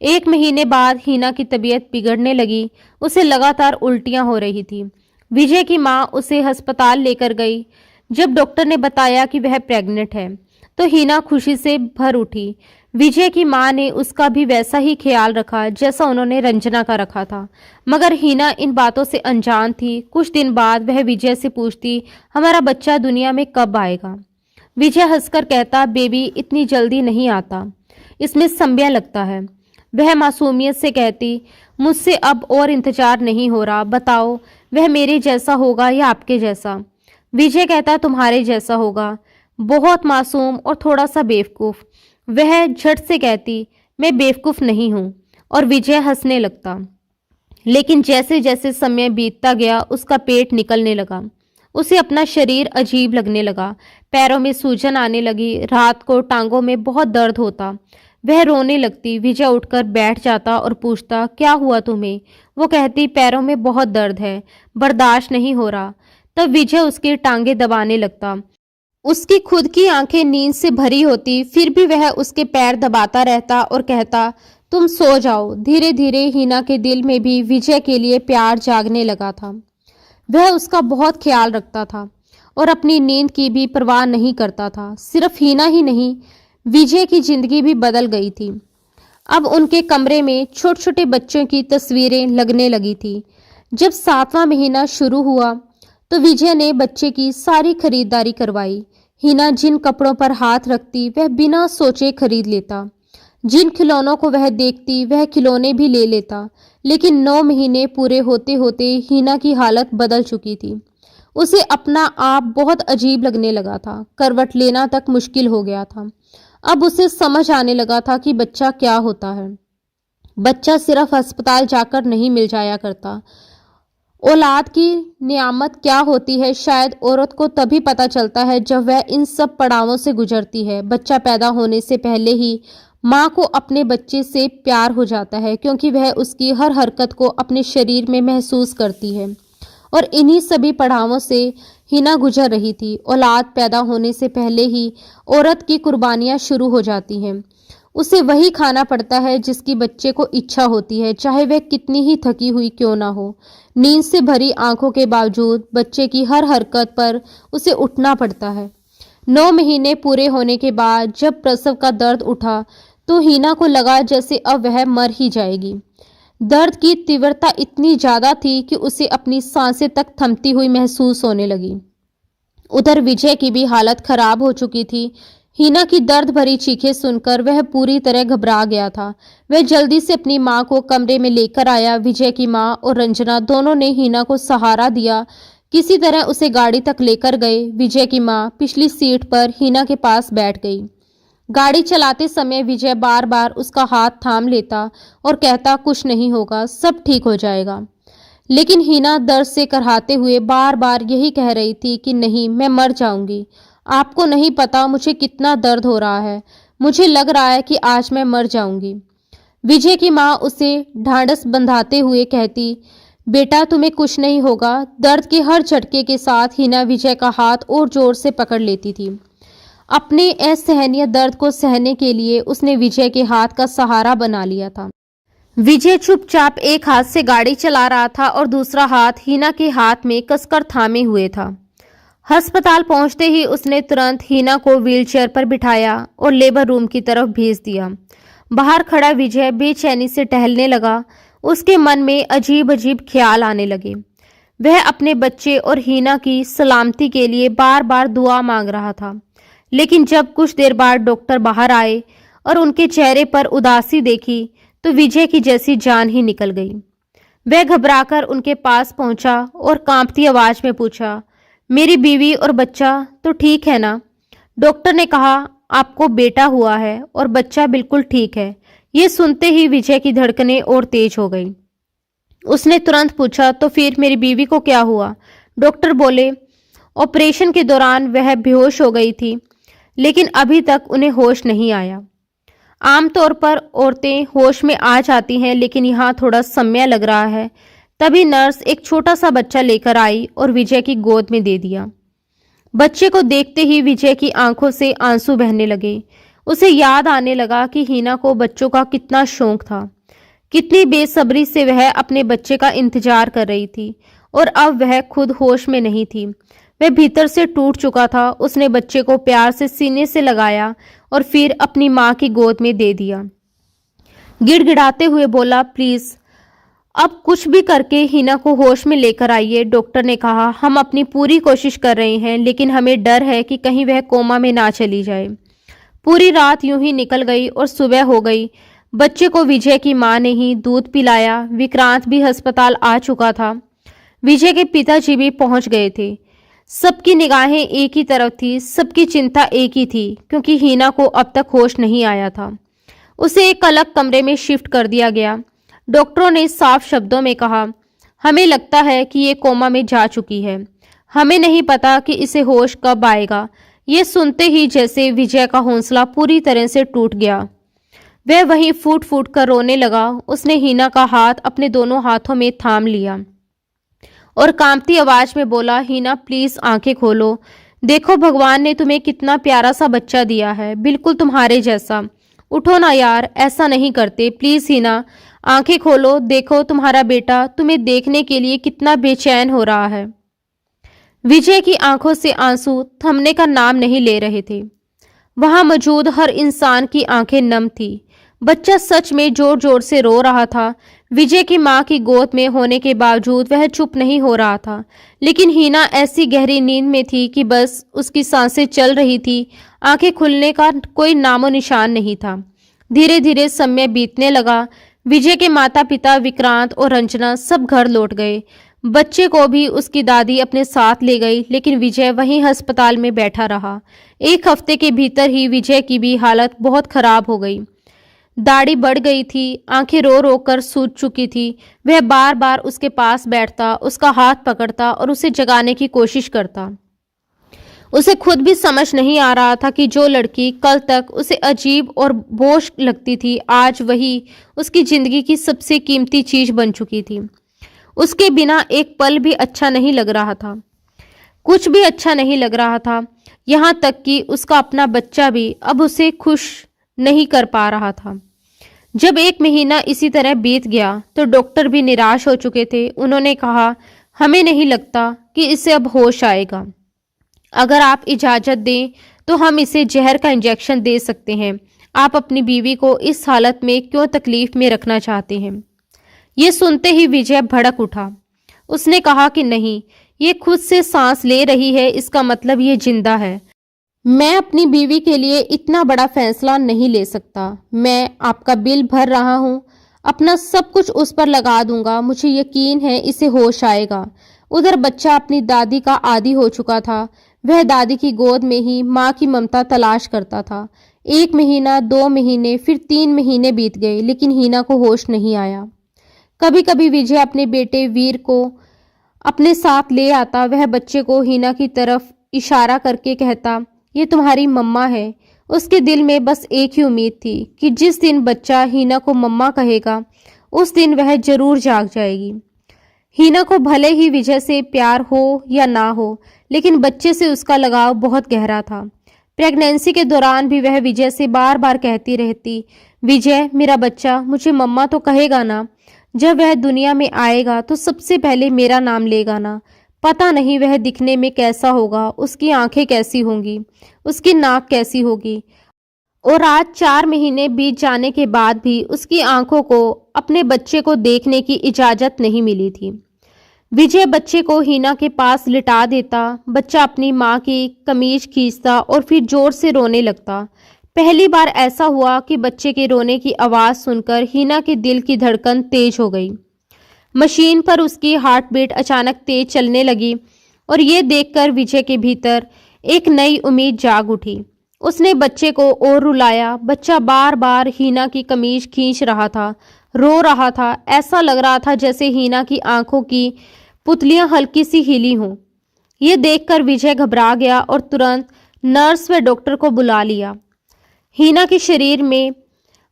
1 महीने बाद हीना की तबीयत बिगड़ने लगी। उसे लगातार उल्टियां हो रही थी। विजय की माँ उसे अस्पताल लेकर गई। जब डॉक्टर ने बताया कि वह प्रेग्नेंट है तो हीना खुशी से भर उठी। विजय की माँ ने उसका भी वैसा ही ख्याल रखा जैसा उन्होंने रंजना का रखा था, मगर हीना इन बातों से अनजान थी। कुछ दिन बाद वह विजय से पूछती, हमारा बच्चा दुनिया में कब आएगा? विजय हंसकर कहता, बेबी इतनी जल्दी नहीं आता, इसमें समय लगता है। वह मासूमियत से कहती, मुझसे अब और इंतजार नहीं हो रहा, बताओ वह मेरे जैसा होगा या आपके जैसा? विजय कहता, तुम्हारे जैसा होगा, बहुत मासूम और थोड़ा सा बेवकूफ़। वह झट से कहती, मैं बेवकूफ़ नहीं हूँ, और विजय हंसने लगता। लेकिन जैसे जैसे समय बीतता गया उसका पेट निकलने लगा। उसे अपना शरीर अजीब लगने लगा, पैरों में सूजन आने लगी, रात को टांगों में बहुत दर्द होता। वह रोने लगती। विजय उठकर बैठ जाता और पूछता, क्या हुआ तुम्हें? वो कहती, पैरों में बहुत दर्द है, बर्दाश्त नहीं हो रहा। तब विजय उसकी टांगें दबाने लगता। उसकी खुद की आंखें नींद से भरी होती, फिर भी वह उसके पैर दबाता रहता और कहता, तुम सो जाओ। धीरे धीरे हीना के दिल में भी विजय के लिए प्यार जागने लगा था। वह उसका बहुत ख्याल रखता था और अपनी नींद की भी परवाह नहीं करता था। सिर्फ हीना ही नहीं, विजय की जिंदगी भी बदल गई थी। अब उनके कमरे में छोटे छोटे बच्चों की तस्वीरें लगने लगी थी। जब 7वां महीना शुरू हुआ तो विजय ने बच्चे की सारी खरीदारी करवाई। हीना जिन कपड़ों पर हाथ रखती वह बिना सोचे खरीद लेता। जिन खिलौनों को वह देखती वह खिलौने भी ले लेता। लेकिन 9 महीने पूरे होते होते हीना की हालत बदल चुकी थी। उसे अपना आप बहुत अजीब लगने लगा था। करवट लेना तक मुश्किल हो गया था। अब उसे समझ आने लगा था कि बच्चा क्या होता है। बच्चा सिर्फ अस्पताल जाकर नहीं मिल जाया करता। औलाद की नियामत क्या होती है शायद औरत को तभी पता चलता है जब वह इन सब पड़ावों से गुजरती है। बच्चा पैदा होने से पहले ही माँ को अपने बच्चे से प्यार हो जाता है, क्योंकि वह उसकी हर हरकत को अपने शरीर में महसूस करती है। और इन्हीं सभी पड़ावों से हीना गुजर रही थी। औलाद पैदा होने से पहले ही औरत की कुर्बानियाँ शुरू हो जाती हैं। उसे वही खाना पड़ता है जिसकी बच्चे को इच्छा होती है, चाहे वह कितनी ही थकी हुई क्यों ना हो। नींद से भरी आंखों के बावजूद बच्चे की हर हरकत पर उसे उठना पड़ता है। 9 महीने पूरे होने के बाद जब प्रसव का दर्द उठा तो हीना को लगा जैसे अब वह मर ही जाएगी। दर्द की तीव्रता इतनी ज़्यादा थी कि उसे अपनी सांसें तक थमती हुई महसूस होने लगी। उधर विजय की भी हालत खराब हो चुकी थी। हीना की दर्द भरी चीखें सुनकर वह पूरी तरह घबरा गया था। वह जल्दी से अपनी माँ को कमरे में लेकर आया। विजय की माँ और रंजना दोनों ने हीना को सहारा दिया। किसी तरह उसे गाड़ी तक लेकर गए। विजय की माँ पिछली सीट पर हीना के पास बैठ गई। गाड़ी चलाते समय विजय बार बार उसका हाथ थाम लेता और कहता, कुछ नहीं होगा, सब ठीक हो जाएगा। लेकिन हीना दर्द से कराहते हुए बार बार यही कह रही थी कि नहीं, मैं मर जाऊंगी। आपको नहीं पता मुझे कितना दर्द हो रहा है, मुझे लग रहा है कि आज मैं मर जाऊंगी। विजय की माँ उसे ढांढस बंधाते हुए कहती, बेटा तुम्हें कुछ नहीं होगा। दर्द के हर झटके के साथ हीना विजय का हाथ और जोर से पकड़ लेती थी। अपने असहनीय दर्द को सहने के लिए उसने विजय के हाथ का सहारा बना लिया था। विजय चुपचाप एक हाथ से गाड़ी चला रहा था और दूसरा हाथ हीना के हाथ में कसकर थामे हुए था। अस्पताल पहुंचते ही उसने तुरंत हीना को व्हीलचेयर पर बिठाया और लेबर रूम की तरफ भेज दिया। बाहर खड़ा विजय बेचैनी से टहलने लगा। उसके मन में अजीब अजीब ख्याल आने लगे। वह अपने बच्चे और हीना की सलामती के लिए बार बार दुआ मांग रहा था। लेकिन जब कुछ देर बाद डॉक्टर बाहर आए और उनके चेहरे पर उदासी देखी तो विजय की जैसी जान ही निकल गई। वह घबराकर उनके पास पहुंचा और कांपती आवाज में पूछा, मेरी बीवी और बच्चा तो ठीक है ना? डॉक्टर ने कहा, आपको बेटा हुआ है और बच्चा बिल्कुल ठीक है। ये सुनते ही विजय की धड़कनें और तेज हो गई। उसने तुरंत पूछा, तो फिर मेरी बीवी को क्या हुआ? डॉक्टर बोले, ऑपरेशन के दौरान वह बेहोश हो गई थी, लेकिन अभी तक उन्हें होश नहीं आया। आमतौर पर औरतें होश में आ जाती हैं, लेकिन यहाँ थोड़ा समय लग रहा है। तभी नर्स एक छोटा सा बच्चा लेकर आई और विजय की गोद में दे दिया। बच्चे को देखते ही विजय की आंखों से आंसू बहने लगे। उसे याद आने लगा कि हीना को बच्चों का कितना शौक था, कितनी बेसब्री से वह अपने बच्चे का इंतजार कर रही थी। और अब वह खुद होश में नहीं थी, वह भीतर से टूट चुका था। उसने बच्चे को प्यार से सीने से लगाया और फिर अपनी माँ की गोद में दे दिया। गिड़गिड़ाते हुए बोला, प्लीज अब कुछ भी करके हीना को होश में लेकर आइए। डॉक्टर ने कहा, हम अपनी पूरी कोशिश कर रहे हैं, लेकिन हमें डर है कि कहीं वह कोमा में ना चली जाए। पूरी रात यूं ही निकल गई और सुबह हो गई। बच्चे को विजय की मां ने ही दूध पिलाया। विक्रांत भी अस्पताल आ चुका था। विजय के पिताजी भी पहुंच गए थे। सबकी निगाहें एक ही तरफ थी, सबकी चिंता एक ही थी, क्योंकि हीना को अब तक होश नहीं आया था। उसे एक अलग कमरे में शिफ्ट कर दिया गया। डॉक्टरों ने साफ शब्दों में कहा, हमें लगता है कि ये कोमा में जा चुकी है, हमें नहीं पता कि इसे होश कब आएगा। ये सुनते ही जैसे विजय का हौसला पूरी तरह से टूट गया। वह वहीं फूट फूट कर रोने लगा। उसने हीना का हाथ अपने दोनों हाथों में थाम लिया और कांपती आवाज में बोला, हीना प्लीज आंखें खोलो, देखो भगवान ने तुम्हें कितना प्यारा सा बच्चा दिया है, बिल्कुल तुम्हारे जैसा। उठो ना यार, ऐसा नहीं करते, प्लीज हीना आंखें खोलो, देखो तुम्हारा बेटा तुम्हें देखने के लिए कितना बेचैन हो रहा है। विजय की आंखों से आंसू थमने का नाम नहीं ले रहे थे। वहां मौजूद हर इंसान की आंखें नम थी। बच्चा सच में जोर जोर से रो रहा था। विजय की मां की गोद में होने के बावजूद वह चुप नहीं हो रहा था, लेकिन हीना ऐसी गहरी नींद में थी कि बस उसकी सांसें चल रही थी, आंखें खुलने का कोई नामो निशान नहीं था। धीरे धीरे समय बीतने लगा। विजय के माता पिता विक्रांत और रंजना सब घर लौट गए। बच्चे को भी उसकी दादी अपने साथ ले गई, लेकिन विजय वहीं अस्पताल में बैठा रहा। एक हफ्ते के भीतर ही विजय की भी हालत बहुत खराब हो गई। दाढ़ी बढ़ गई थी, आंखें रो रो कर सूज चुकी थी। वह बार बार उसके पास बैठता, उसका हाथ पकड़ता और उसे जगाने की कोशिश करता। उसे खुद भी समझ नहीं आ रहा था कि जो लड़की कल तक उसे अजीब और बोझ लगती थी, आज वही उसकी जिंदगी की सबसे कीमती चीज बन चुकी थी। उसके बिना एक पल भी अच्छा नहीं लग रहा था, कुछ भी अच्छा नहीं लग रहा था। यहाँ तक कि उसका अपना बच्चा भी अब उसे खुश नहीं कर पा रहा था। जब एक महीना इसी तरह बीत गया तो डॉक्टर भी निराश हो चुके थे। उन्होंने कहा, हमें नहीं लगता कि इसे अब होश आएगा। अगर आप इजाज़त दें तो हम इसे जहर का इंजेक्शन दे सकते हैं। आप अपनी बीवी को इस हालत में क्यों तकलीफ में रखना चाहते हैं? ये सुनते ही विजय भड़क उठा। उसने कहा कि नहीं, ये खुद से सांस ले रही है, इसका मतलब ये जिंदा है। मैं अपनी बीवी के लिए इतना बड़ा फैसला नहीं ले सकता। मैं आपका बिल भर रहा हूँ, अपना सब कुछ उस पर लगा दूंगा, मुझे यकीन है इसे होश आएगा। उधर बच्चा अपनी दादी का आदी हो चुका था। वह दादी की गोद में ही माँ की ममता तलाश करता था। 1 महीना, 2 महीने, फिर 3 महीने बीत गए, लेकिन हीना को होश नहीं आया। कभी कभी विजय अपने बेटे वीर को अपने साथ ले आता। वह बच्चे को हीना की तरफ इशारा करके कहता, ये तुम्हारी मम्मा है। उसके दिल में बस एक ही उम्मीद थी कि जिस दिन बच्चा हीना को मम्मा कहेगा, उस दिन वह जरूर जाग जाएगी। हीना को भले ही विजय से प्यार हो या ना हो, लेकिन बच्चे से उसका लगाव बहुत गहरा था। प्रेगनेंसी के दौरान भी वह विजय से बार बार कहती रहती, विजय मेरा बच्चा मुझे मम्मा तो कहेगा ना, जब वह दुनिया में आएगा तो सबसे पहले मेरा नाम लेगा ना। पता नहीं वह दिखने में कैसा होगा, उसकी आंखें कैसी होंगी, उसकी नाक कैसी होगी। और आज 4 महीने बीत जाने के बाद भी उसकी आंखों को अपने बच्चे को देखने की इजाजत नहीं मिली थी। विजय बच्चे को हीना के पास लिटा देता। बच्चा अपनी माँ की कमीज खींचता और फिर जोर से रोने लगता। पहली बार ऐसा हुआ कि बच्चे के रोने की आवाज़ सुनकर हीना के दिल की धड़कन तेज हो गई। मशीन पर उसकी हार्ट बीट अचानक तेज चलने लगी और ये देखकर विजय के भीतर एक नई उम्मीद जाग उठी। उसने बच्चे को और रुलाया। बच्चा बार बार हीना की कमीज खींच रहा था, रो रहा था। ऐसा लग रहा था जैसे हीना की आंखों की पुतलियां हल्की सी हिली हों। ये देखकर विजय घबरा गया और तुरंत नर्स व डॉक्टर को बुला लिया। हीना के शरीर में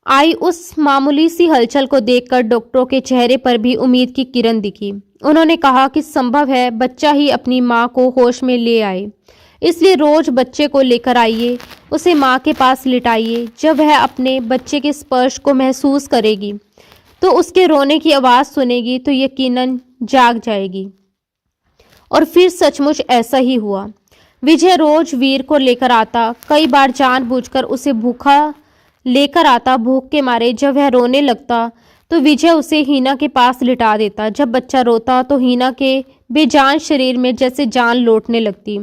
आई उस मामूली सी हलचल को देखकर डॉक्टरों के चेहरे पर भी उम्मीद की किरण दिखी। उन्होंने कहा कि संभव है बच्चा ही अपनी मां को होश में ले आए। इसलिए रोज बच्चे को लेकर आइए, उसे माँ के पास लिटाइए। जब वह अपने बच्चे के स्पर्श को महसूस करेगी तो उसके रोने की आवाज़ सुनेगी तो यकीनन जाग जाएगी। और फिर सचमुच ऐसा ही हुआ। विजय रोज वीर को लेकर आता, कई बार जानबूझकर उसे भूखा लेकर आता। भूख के मारे जब वह रोने लगता तो विजय उसे हीना के पास लिटा देता। जब बच्चा रोता तो हीना के बेजान शरीर में जैसे जान लौटने लगती।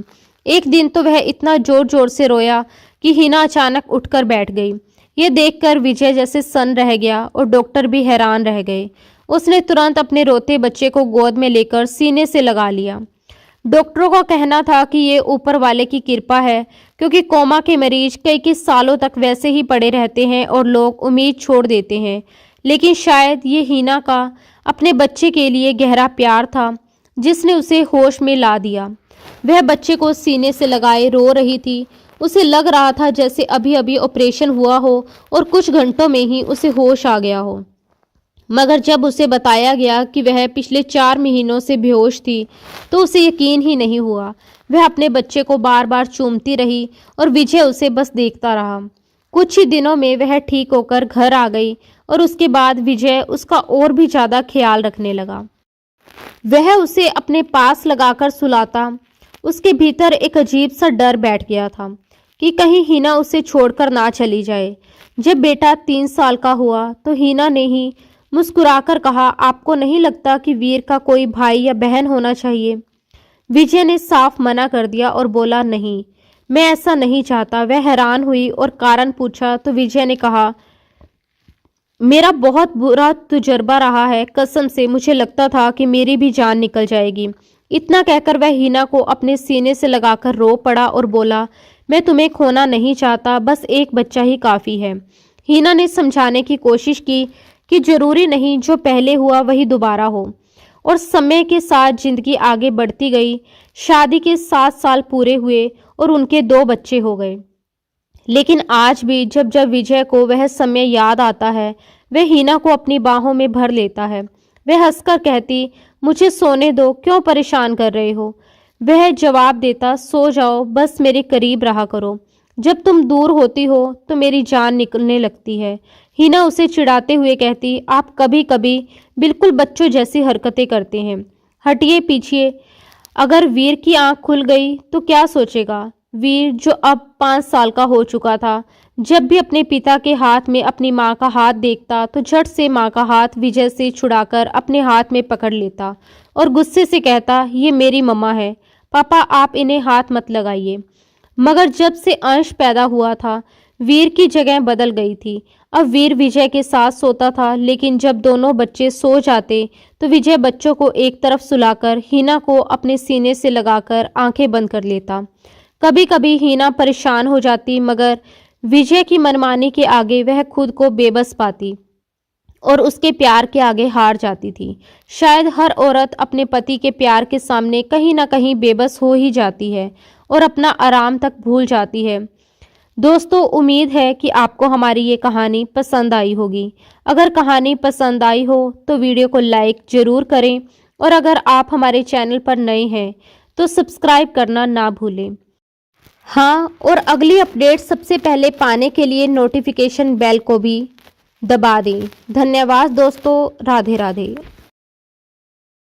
एक दिन तो वह इतना जोर जोर से रोया कि हीना अचानक उठकर बैठ गई। ये देखकर विजय जैसे सन्न रह गया और डॉक्टर भी हैरान रह गए। उसने तुरंत अपने रोते बच्चे को गोद में लेकर सीने से लगा लिया। डॉक्टरों का कहना था कि ये ऊपर वाले की कृपा है, क्योंकि कोमा के मरीज कई सालों तक वैसे ही पड़े रहते हैं और लोग उम्मीद छोड़ देते हैं। लेकिन शायद ये हीना का अपने बच्चे के लिए गहरा प्यार था जिसने उसे होश में ला दिया। वह बच्चे को सीने से लगाए रो रही थी। उसे लग रहा था जैसे अभी अभी ऑपरेशन हुआ हो और कुछ घंटों में ही उसे होश आ गया हो। मगर जब उसे बताया गया कि वह पिछले 4 महीनों से बेहोश थी तो उसे यकीन ही नहीं हुआ। वह अपने बच्चे को बार बार चूमती रही और विजय उसे बस देखता रहा। कुछ ही दिनों में वह ठीक होकर घर आ गई और उसके बाद विजय उसका और भी ज़्यादा ख्याल रखने लगा। वह उसे अपने पास लगाकर सुलाता। उसके भीतर एक अजीब सा डर बैठ गया था कि कहीं हीना उसे छोड़कर ना चली जाए। जब बेटा 3 साल का हुआ तो हीना ने ही मुस्कुराकर कहा, आपको नहीं लगता कि वीर का कोई भाई या बहन होना चाहिए? विजय ने साफ मना कर दिया और बोला, नहीं, मैं ऐसा नहीं चाहता। वह हैरान हुई और कारण पूछा तो विजय ने कहा, मेरा बहुत बुरा तजुर्बा रहा है। कसम से मुझे लगता था कि मेरी भी जान निकल जाएगी। इतना कहकर वह हीना को अपने सीने से लगाकर रो पड़ा और बोला, मैं तुम्हें खोना नहीं चाहता, बस एक बच्चा ही काफ़ी है। हीना ने समझाने की कोशिश की कि जरूरी नहीं जो पहले हुआ वही दोबारा हो। और समय के साथ जिंदगी आगे बढ़ती गई। शादी के 7 साल पूरे हुए और उनके 2 बच्चे हो गए। लेकिन आज भी जब जब विजय को वह समय याद आता है, वह हीना को अपनी बाहों में भर लेता है। वह हंसकर कहती, मुझे सोने दो, क्यों परेशान कर रहे हो? वह जवाब देता, सो जाओ, बस मेरे करीब रहा करो। जब तुम दूर होती हो तो मेरी जान निकलने लगती है। हीना उसे चिढ़ाते हुए कहती, आप कभी कभी बिल्कुल बच्चों जैसी हरकतें करते हैं। हटिए पीछे। अगर वीर की आंख खुल गई तो क्या सोचेगा? वीर जो अब 5 साल का हो चुका था, जब भी अपने पिता के हाथ में अपनी माँ का हाथ देखता तो झट से माँ का हाथ विजय से छुड़ाकर अपने हाथ में पकड़ लेता और गुस्से से कहता, ये मेरी मम्मा है, पापा आप इन्हें हाथ मत लगाइए। मगर जब से अंश पैदा हुआ था, वीर की जगह बदल गई थी। अब वीर विजय के साथ सोता था, लेकिन जब दोनों बच्चे सो जाते तो विजय बच्चों को एक तरफ सुलाकर हीना को अपने सीने से लगाकर आंखें बंद कर लेता। कभी कभी हीना परेशान हो जाती, मगर विजय की मनमानी के आगे वह खुद को बेबस पाती और उसके प्यार के आगे हार जाती थी। शायद हर औरत अपने पति के प्यार के सामने कहीं ना कहीं बेबस हो ही जाती है और अपना आराम तक भूल जाती है। दोस्तों, उम्मीद है कि आपको हमारी ये कहानी पसंद आई होगी। अगर कहानी पसंद आई हो तो वीडियो को लाइक ज़रूर करें और अगर आप हमारे चैनल पर नए हैं तो सब्सक्राइब करना ना भूलें। हाँ, और अगली अपडेट सबसे पहले पाने के लिए नोटिफिकेशन बेल को भी दबा दें। धन्यवाद दोस्तों, राधे राधे।